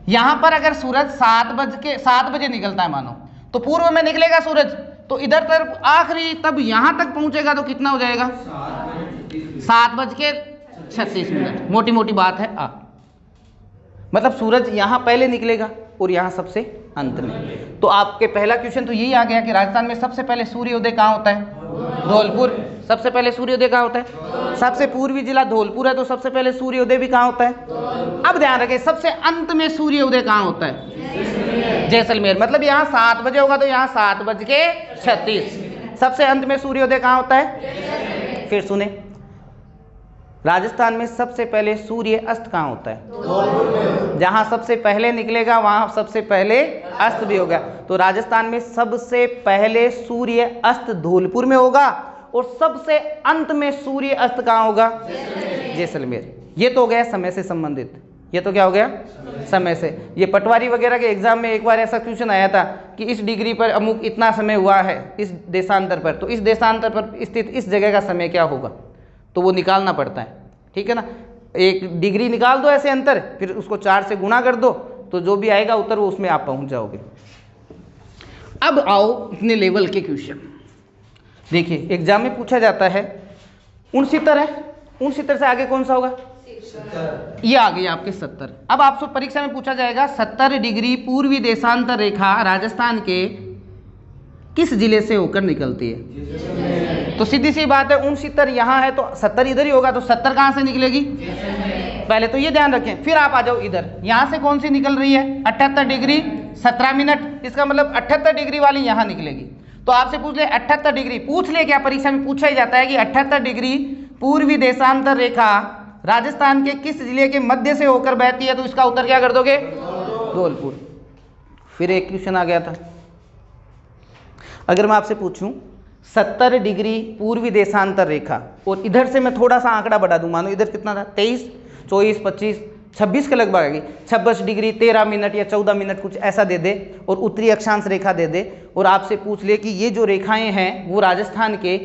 यहाँ पर अगर सूरज 7 बजे निकलता है मानो, तो पूर्व में निकलेगा सूरज, तो इधर तरफ आखिरी तब यहाँ तक पहुंचेगा तो कितना हो जाएगा, 7:36। मोटी मोटी बात है। मतलब सूरज यहाँ पहले निकलेगा और यहाँ सबसे अंत में। तो आपके पहला क्वेश्चन तो यही आ गया कि राजस्थान में सबसे पहले सूर्योदय कहाँ होता है, धौलपुर। सबसे पहले सूर्योदय कहाँ होता है, सबसे पूर्वी जिला धौलपुर है, तो सबसे पहले सूर्योदय भी कहाँ होता है। अब ध्यान रखें, सबसे अंत में सूर्योदय कहाँ होता है, जैसलमेर। मतलब यहाँ 7 बजे होगा तो यहाँ 7:36। सबसे अंत में सूर्योदय कहाँ होता है। फिर सुने, राजस्थान में सबसे पहले सूर्य अस्त कहाँ होता है, जहां सबसे पहले निकलेगा वहां सबसे पहले अस्त भी होगा। तो राजस्थान में सबसे पहले सूर्य अस्त धौलपुर में होगा, और सबसे अंत में सूर्य अस्त कहाँ होगा, जैसलमेर। ये तो हो गया समय से संबंधित, ये तो क्या हो गया, समय से। ये पटवारी वगैरह के एग्जाम में एक बार ऐसा क्वेश्चन आया था कि इस डिग्री पर अमुक इतना समय हुआ है इस देशांतर पर, तो इस देशांतर पर स्थित इस जगह का समय क्या होगा, तो वो निकालना पड़ता है। ठीक है ना, 1 डिग्री निकाल दो ऐसे अंतर, फिर उसको 4 से गुणा कर दो, तो जो भी आएगा उत्तर वो उसमें आप पहुंच जाओगे। अब आओ इतने लेवल के क्वेश्चन। देखिए एग्जाम में पूछा जाता है 69 है, 69 से आगे कौन सा होगा, ये आ गई आपके 70। अब आपसे परीक्षा में पूछा जाएगा 70 डिग्री पूर्वी देशांतर रेखा राजस्थान के किस जिले से होकर निकलती है। तो सीधी सी बात है, 69 यहाँ है तो 70 इधर ही होगा, तो 70 कहाँ से निकलेगी, पहले तो ये ध्यान रखें। फिर आप आ जाओ इधर, यहाँ से कौन सी निकल रही है, 78 डिग्री 17 मिनट, इसका मतलब 78 डिग्री वाली यहाँ निकलेगी। तो आपसे पूछ ले 78 डिग्री, पूछ ले क्या, परीक्षा में पूछा ही जाता है कि 78 डिग्री पूर्वी देशांतर रेखा राजस्थान के किस जिले के मध्य से होकर बहती है, तो इसका उत्तर क्या कर दोगे, धौलपुर। फिर एक क्वेश्चन आ गया था, अगर मैं आपसे पूछूं 70 डिग्री पूर्वी देशांतर रेखा, और इधर से मैं थोड़ा सा आंकड़ा बढ़ा दूं, मानो इधर कितना था 23, 24, 25, 26 के लगभग आएगी, 26 डिग्री 13 मिनट या 14 मिनट कुछ ऐसा दे दे, और उत्तरी अक्षांश रेखा दे दे, और आपसे पूछ ले कि ये जो रेखाएं हैं वो राजस्थान के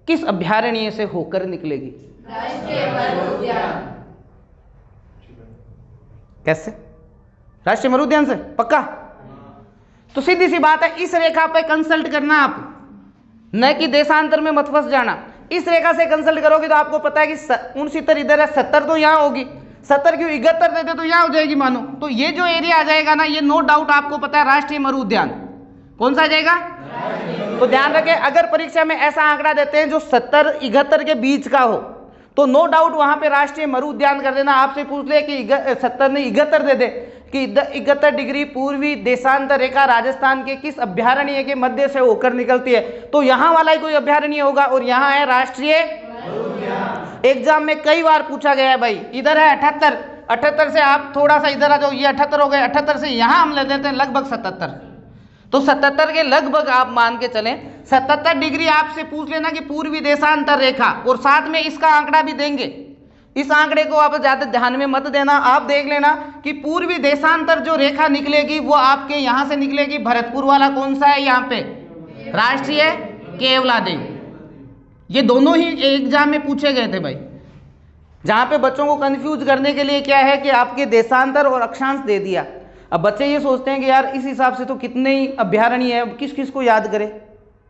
किस अभ्यारण्य से होकर निकलेगी, राष्ट्रीय मरुद्यान। कैसे, राष्ट्रीय मरुद्यान से, पक्का। तो सीधी सी बात है, इस रेखा पे कंसल्ट करना आप, न कि देशांतर में मत फंस जाना। इस रेखा से कंसल्ट करोगे तो आपको पता है कि 69 इधर है, 70 तो यहाँ होगी, 70 क्यों 71 देते तो यहाँ हो जाएगी मानो। तो ये जो एरिया आ जाएगा ना, ये नो डाउट आपको पता है राष्ट्रीय मरु उद्यान। कौन सा आ जाएगा, तो ध्यान रखें, अगर परीक्षा में ऐसा आंकड़ा देते हैं जो 70-71 के बीच का हो, तो नो डाउट वहां पे राष्ट्रीय मरु उद्यान कर देना। आपसे पूछ ले कि 70 नहीं 71 दे दे कि 71 डिग्री पूर्वी देशांतर रेखा राजस्थान के किस अभ्यारण्य के मध्य से होकर निकलती है, तो यहाँ वाला ही कोई अभ्यारण्य होगा, और यहाँ है राष्ट्रीय। एग्जाम में कई बार पूछा गया है भाई, इधर है 78 से आप थोड़ा सा इधर आ जाओ, ये 78 हो गए, 78 से यहाँ हम ले देते हैं लगभग 77, तो 77 के लगभग आप मान के चलें 77 डिग्री। आपसे पूछ लेना कि पूर्वी देशांतर रेखा, और साथ में इसका आंकड़ा भी देंगे। इस आंकड़े को आप ज्यादा ध्यान में मत देना, आप देख लेना कि पूर्वी देशांतर जो रेखा निकलेगी वो आपके यहाँ से निकलेगी। भरतपुर वाला कौन सा है, यहाँ पे राष्ट्रीय केवलादेव। ये दोनों ही एग्जाम में पूछे गए थे भाई, जहाँ पे बच्चों को कंफ्यूज करने के लिए क्या है कि आपके देशांतर और अक्षांश दे दिया। अब बच्चे ये सोचते हैं कि यार इस हिसाब से तो कितने ही अभ्यारण्य है, किस किस को याद करे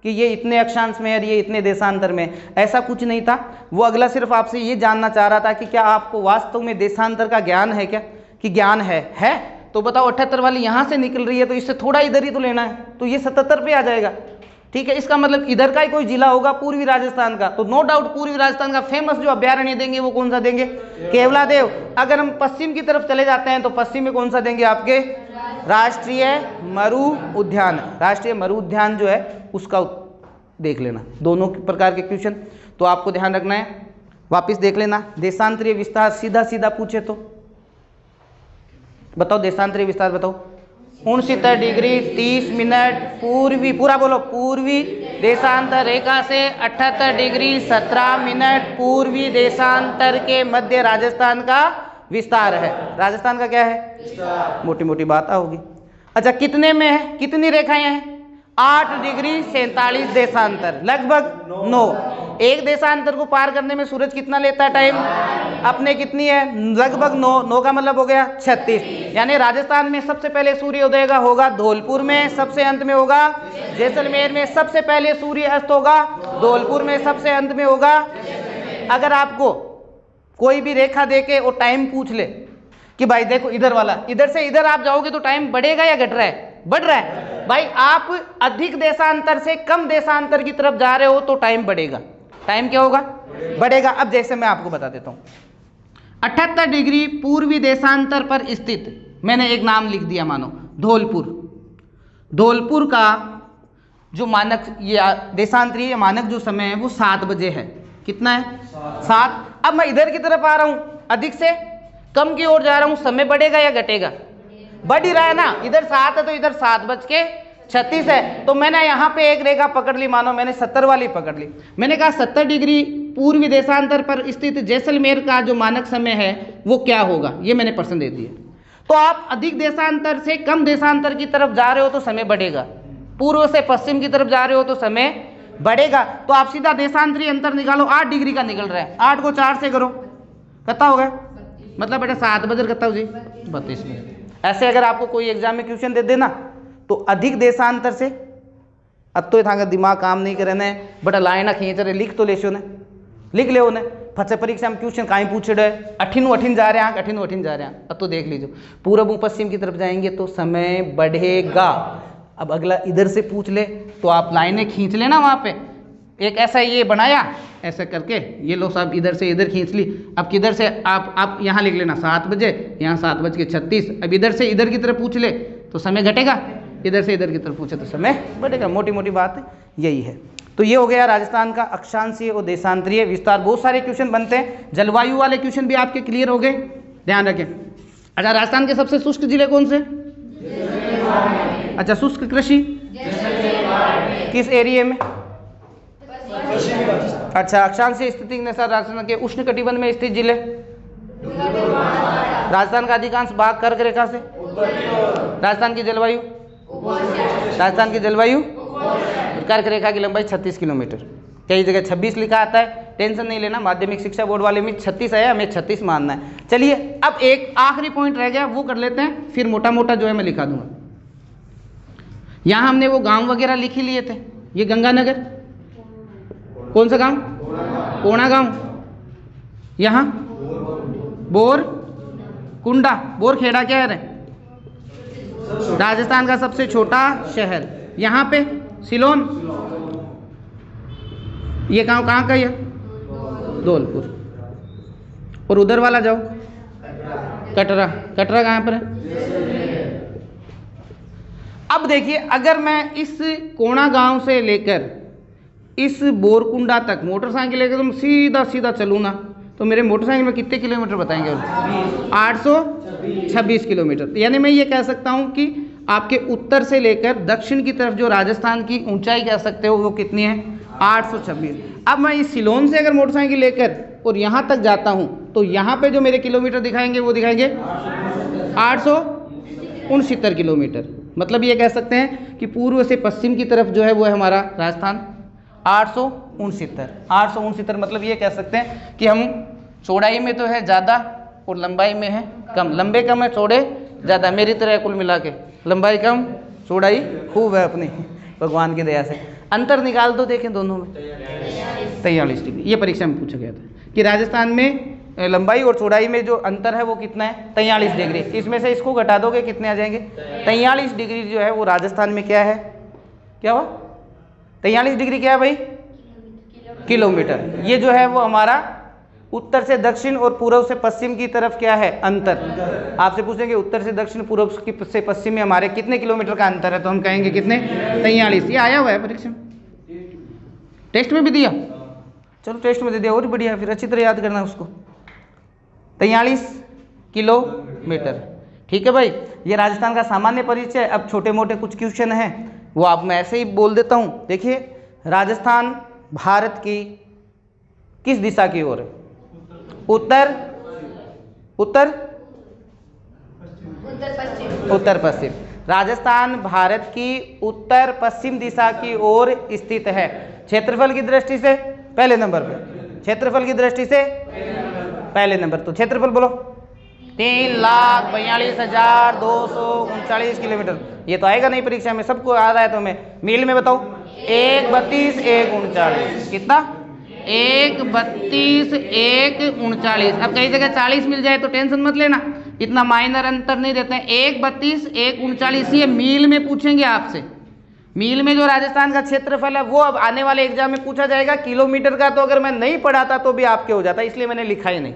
कि ये इतने अक्षांश में है, ये इतने देशांतर में। ऐसा कुछ नहीं था, वो अगला सिर्फ आपसे ये जानना चाह रहा था कि क्या आपको वास्तव में देशांतर का ज्ञान है, क्या कि ज्ञान है तो बताओ 78 वाली यहाँ से निकल रही है, तो इससे थोड़ा इधर ही तो लेना है, तो ये 77 पे आ जाएगा। ठीक है, इसका मतलब इधर का ही कोई जिला होगा पूर्वी राजस्थान का, तो नो डाउट पूर्वी राजस्थान का फेमस जो अभ्यारण्य देंगे वो कौन सा देंगे, केवलादेव। अगर हम पश्चिम की तरफ चले जाते हैं तो पश्चिम में कौन सा देंगे, आपके राष्ट्रीय मरु उद्यान। राष्ट्रीय मरु उद्यान जो है उसका देख लेना, दोनों प्रकार के क्वेश्चन तो आपको ध्यान रखना है। वापिस देख लेना, देशांतरीय विस्तार सीधा सीधा पूछे तो बताओ, देशांतरीय विस्तार बताओ, 69 डिग्री 30 मिनट पूर्वी, पूरा बोलो, पूर्वी देशांतर रेखा से 78 डिग्री 17 मिनट पूर्वी देशांतर के मध्य राजस्थान का विस्तार है। राजस्थान का क्या है? मोटी मोटी बात होगी। अच्छा, कितने में है, कितनी रेखाएं हैं? 8 डिग्री 47 देशांतर, लगभग 9। एक देशांतर को पार करने में सूरज कितना लेता है टाइम? अपने कितनी है? लगभग 9 का मतलब हो गया 36। यानी राजस्थान में सबसे पहले सूर्योदय का होगा धौलपुर में, सबसे अंत में होगा जैसलमेर में। सबसे पहले सूर्य अस्त होगा धौलपुर में, सबसे अंत में होगा। अगर आपको कोई भी रेखा देके और टाइम पूछ ले कि भाई देखो इधर वाला, इधर से इधर आप जाओगे तो टाइम बढ़ेगा या घट रहा है? बढ़ रहा है। भाई आप अधिक देशांतर से कम देशांतर की तरफ जा रहे हो तो टाइम बढ़ेगा। टाइम क्या होगा? बढ़ेगा। अब जैसे मैं आपको बता देता हूं, 78 डिग्री पूर्वी देशांतर पर स्थित, मैंने एक नाम लिख दिया मानो धौलपुर। धौलपुर का जो मानक या देशांतरीय मानक जो समय है वो 7 बजे है। कितना है? 7। अब मैं इधर की तरफ आ रहा हूं, अधिक से कम की ओर जा रहा हूं, समय बढ़ेगा या घटेगा? बढ़ ही रहा है ना। इधर 7 है तो इधर 7:36 है। तो मैंने यहाँ पे एक रेखा पकड़ ली, मानो मैंने 70 वाली पकड़ ली। मैंने कहा 70 डिग्री पूर्वी देशांतर पर स्थित जैसलमेर का जो मानक समय है वो क्या होगा, ये मैंने प्रश्न दे दिया। तो आप अधिक देशांतर से कम देशांतर की तरफ जा रहे हो तो समय बढ़ेगा, पूर्व से पश्चिम की तरफ जा रहे हो तो समय बढ़ेगा। तो आप सीधा देशांतरीय अंतर निकालो, 8 डिग्री का निकल रहा है। 8 को 4 से करो, कितना हो गया? मतलब बेटा 7 बजे कितना हो जी? 32 मिनट। ऐसे अगर आपको कोई एग्जाम में क्वेश्चन दे देना तो अधिक देशांतर से, अब तो था दिमाग काम नहीं करे ने, बड़ा लाइना खींच रहे, लिख तो लेशो ने, लिख ले उन्हें। फसे परीक्षा में क्वेश्चन कहीं पूछ रहे, अठिन जा रहे हैं, अठिन जा रहे हैं। अब तो देख लीजिए, पूर्व पश्चिम की तरफ जाएंगे तो समय बढ़ेगा। अब अगला इधर से पूछ ले तो आप लाइनें खींच लेना, वहाँ पे एक ऐसा ये बनाया, ऐसा करके ये लो साहब इधर से इधर खींच ली। अब किधर से आप यहाँ लिख लेना 7 बजे, यहाँ 7:36। अब इधर से इधर की तरफ पूछ ले तो समय घटेगा, इधर से इधर की तरफ पूछे तो समय बढ़ेगा। मोटी मोटी बात यही है। तो ये हो गया राजस्थान का अक्षांशीय और देशांतरीय विस्तार। बहुत सारे क्वेश्चन बनते हैं, जलवायु वाले क्वेश्चन भी आपके क्लियर हो गए, ध्यान रखें। अच्छा, राजस्थान के सबसे शुष्क जिले कौन से? अच्छा, शुष्क कृषि किस एरिया में? अच्छा, अक्षांशीय स्थिति के अनुसार राजस्थान के उष्ण कटिबंध में स्थित जिले। राजस्थान का अधिकांश भाग कर्क रेखा से। राजस्थान की जलवायु, राजस्थान की जलवायु कर्क रेखा की लंबाई 36 किलोमीटर। कई जगह 26 लिखा आता है, टेंशन नहीं लेना, माध्यमिक शिक्षा बोर्ड वाले में 36 है, हमें 36 मानना है। चलिए, अब एक आखिरी पॉइंट रह गया, वो कर लेते हैं, फिर मोटा मोटा जो है मैं लिखा दूंगा। यहाँ हमने वो गांव वगैरह लिख ही लिए थे। ये गंगानगर, कौन सा गांव? कोणा गांव। यहाँ बोर कुंडा, बोरखेड़ा क्या है? राजस्थान का सबसे छोटा शहर। यहाँ पे सिलोन, ये गांव कहाँ का है? धौलपुर। और उधर वाला जाओ कटरा, कटरा कहाँ पर है? अब देखिए, अगर मैं इस कोणा गांव से लेकर इस बोरकुंडा तक मोटरसाइकिल लेकर तुम सीधा सीधा चलूँ ना, तो मेरे मोटरसाइकिल में कितने किलोमीटर बताएंगे? 826 किलोमीटर। यानी मैं ये कह सकता हूँ कि आपके उत्तर से लेकर दक्षिण की तरफ जो राजस्थान की ऊंचाई कह सकते हो वो कितनी है? 826। अब मैं इस सिलोन से अगर मोटरसाइकिल लेकर और यहाँ तक जाता हूँ तो यहाँ पे जो मेरे किलोमीटर दिखाएंगे वो दिखाएंगे 869 किलोमीटर। मतलब ये कह सकते हैं कि पूर्व से पश्चिम की तरफ जो है वो है हमारा राजस्थान 869। मतलब ये कह सकते हैं कि हम चौड़ाई में तो है ज़्यादा और लंबाई में है कम। लंबे कम है, चौड़े ज़्यादा, मेरी तरह कुल मिला के लंबाई कम चौड़ाई खूब है अपनी भगवान की दया से। अंतर निकाल दो, देखें दोनों में 43 डिग्री। ये परीक्षा में पूछा गया था कि राजस्थान में लंबाई और चौड़ाई में जो अंतर है वो कितना है? 43 डिग्री। इसमें से इसको घटा दोगे कितने आ जाएंगे? 43 डिग्री जो है वो राजस्थान में क्या है? क्या हुआ? 43 डिग्री क्या है भाई? किलोमीटर। ये जो है वो हमारा उत्तर से दक्षिण और पूर्व से पश्चिम की तरफ क्या है? अंतर। आपसे पूछेंगे उत्तर से दक्षिण पूर्व से पश्चिम में हमारे कितने किलोमीटर का अंतर है, तो हम कहेंगे कितने? 43। ये आया हुआ है परीक्षा में, टेस्ट में भी दिया। चलो टेस्ट में दे दिया और बढ़िया, फिर अच्छी तरह याद करना उसको। 43 किलोमीटर, ठीक है भाई। ये राजस्थान का सामान्य परिचय। अब छोटे मोटे कुछ क्वेश्चन हैं वो आप मैं ऐसे ही बोल देता हूँ। देखिए, राजस्थान भारत की किस दिशा की ओर है? उत्तर उत्तर उत्तर पश्चिम। राजस्थान भारत की उत्तर पश्चिम दिशा की ओर स्थित है। क्षेत्रफल की दृष्टि से पहले नंबर पे, क्षेत्रफल की दृष्टि से पहले नंबर, तो क्षेत्रफल बोलो 3,42,239 किलोमीटर। ये तो आएगा नहीं परीक्षा में, सबको आ रहा है तो मैं मील में बताओ 132 139 कितना 132 139। अब कई जगह 40 मिल जाए तो टेंशन मत लेना, इतना माइनर अंतर नहीं देते हैं। 132 139 ये मील में पूछेंगे आपसे। मील में जो राजस्थान का क्षेत्रफल है वो अब आने वाले एग्जाम में पूछा जाएगा। किलोमीटर का तो अगर मैं नहीं पढ़ाता तो भी आपके हो जाता, इसलिए मैंने लिखा ही नहीं।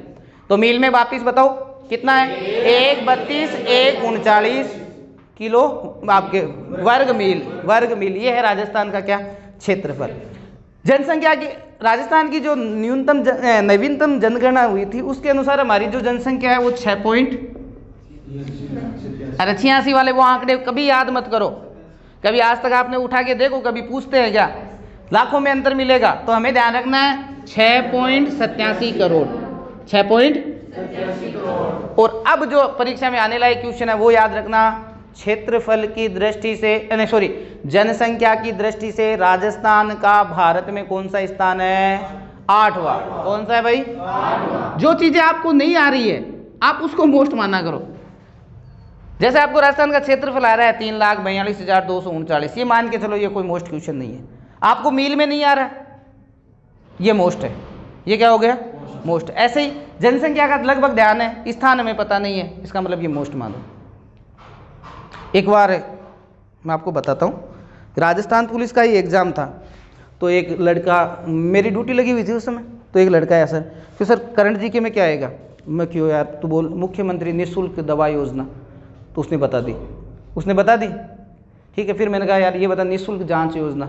तो मील में वापिस बताओ कितना है 132 139 किलो आपके वर्ग मील। ये है राजस्थान का क्या क्षेत्रफल। जनसंख्या की राजस्थान की जो नवीनतम जनगणना हुई थी उसके अनुसार हमारी जो जनसंख्या है वो 6.86 वाले वो आंकड़े कभी याद मत करो, कभी आज तक आपने उठा के देखो, कभी पूछते हैं क्या लाखों में अंतर मिलेगा, तो हमें ध्यान रखना है 6.87 करोड़ 6.87 करोड़। और अब जो परीक्षा में आने वाला क्वेश्चन है वो याद रखना, क्षेत्रफल की दृष्टि से जनसंख्या की दृष्टि से राजस्थान का भारत में कौन सा स्थान है? 8वां। कौन सा है भाई? 8वां। जो चीजें आपको नहीं आ रही है आप उसको मोस्ट माना करो। जैसे आपको राजस्थान का क्षेत्रफल आ रहा है 3,42,239, ये मान के चलो ये कोई मोस्ट क्वेश्चन नहीं है। आपको मील में नहीं आ रहा ये मोस्ट है, ये क्या हो गया? मोस्ट। ऐसे ही जनसंख्या का लगभग ध्यान है, स्थान हमें पता नहीं है, इसका मतलब ये मोस्ट मानो। एक बार मैं आपको बताता हूँ, राजस्थान पुलिस का ही एग्ज़ाम था, तो एक लड़का, मेरी ड्यूटी लगी हुई थी उस समय, तो एक लड़का है सर कि सर करंट जीके में क्या आएगा? मैं क्यों यार, तू बोल मुख्यमंत्री निःशुल्क दवा योजना, तो उसने बता दी ठीक है। फिर मैंने कहा यार ये बता निःशुल्क जांच योजना,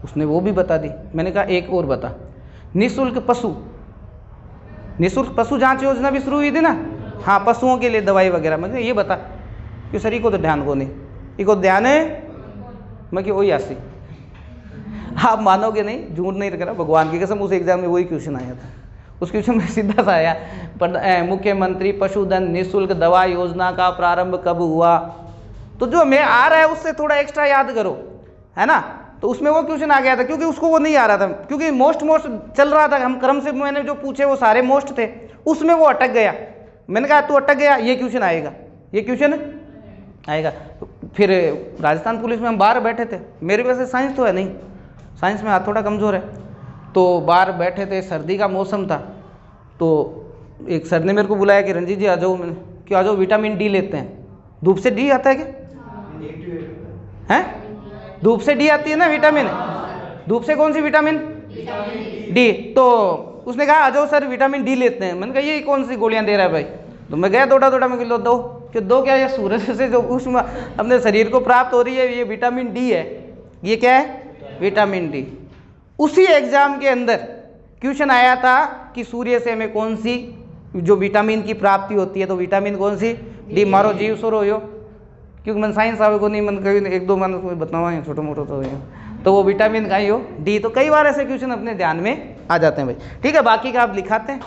उसने वो भी बता दी। मैंने कहा एक और बता, निःशुल्क पशु जांच योजना भी शुरू हुई थी ना, हाँ पशुओं के लिए दवाई वगैरह। मैं ये बता कि सर को तो ध्यान को नहीं, इको ध्यान है। मैं कि वही आसी, आप मानोगे नहीं, झूठ नहीं रखना, भगवान की कसम उस एग्जाम में वही क्वेश्चन आया था। उस क्वेश्चन में सीधा सा आया, मुख्यमंत्री पशुधन निःशुल्क दवा योजना का प्रारंभ कब हुआ? तो जो मैं आ रहा है उससे थोड़ा एक्स्ट्रा याद करो, है ना। तो उसमें वो क्वेश्चन आ गया था, क्योंकि उसको वो नहीं आ रहा था, क्योंकि मोस्ट चल रहा था, हम क्रम से मैंने जो पूछे वो सारे मोस्ट थे, उसमें वो अटक गया। मैंने कहा तू अटक गया, ये क्वेश्चन आएगा, ये क्वेश्चन आएगा। तो फिर राजस्थान पुलिस में हम बाहर बैठे थे, मेरे वैसे साइंस तो है नहीं, साइंस में हाथ थोड़ा कमज़ोर है, तो बाहर बैठे थे, सर्दी का मौसम था, तो एक सर ने मेरे को बुलाया कि रंजीत जी आ जाओ। क्यों आ जाओ? विटामिन डी लेते हैं। धूप से डी आता है क्या? हैं? धूप से डी आती है ना विटामिन, धूप से कौन सी विटामिन? डी। तो उसने कहा आ जाओ सर विटामिन डी लेते हैं। मैंने कहा ये कौन सी गोलियां दे रहा है भाई? तो मैं गया दौड़ा मैं किलो दो क्या, ये सूरज से जो उसमें अपने शरीर को प्राप्त हो रही है ये विटामिन डी है। ये क्या है? Vitamin D. उसी एग्जाम के अंदर क्वेश्चन आया था कि सूर्य से हमें कौन सी जो विटामिन की प्राप्ति होती है, तो विटामिन कौन सी? डी। मारो जीव सोरो यो, क्योंकि मन साइंस आवे को नहीं, मन कभी एक दो मन कोई बतावा छोटा मोटा तो वो विटामिन का ही हो डी। तो कई बार ऐसे क्वेश्चन अपने ध्यान में आ जाते हैं भाई। ठीक है, बाकी का आप लिखाते हैं।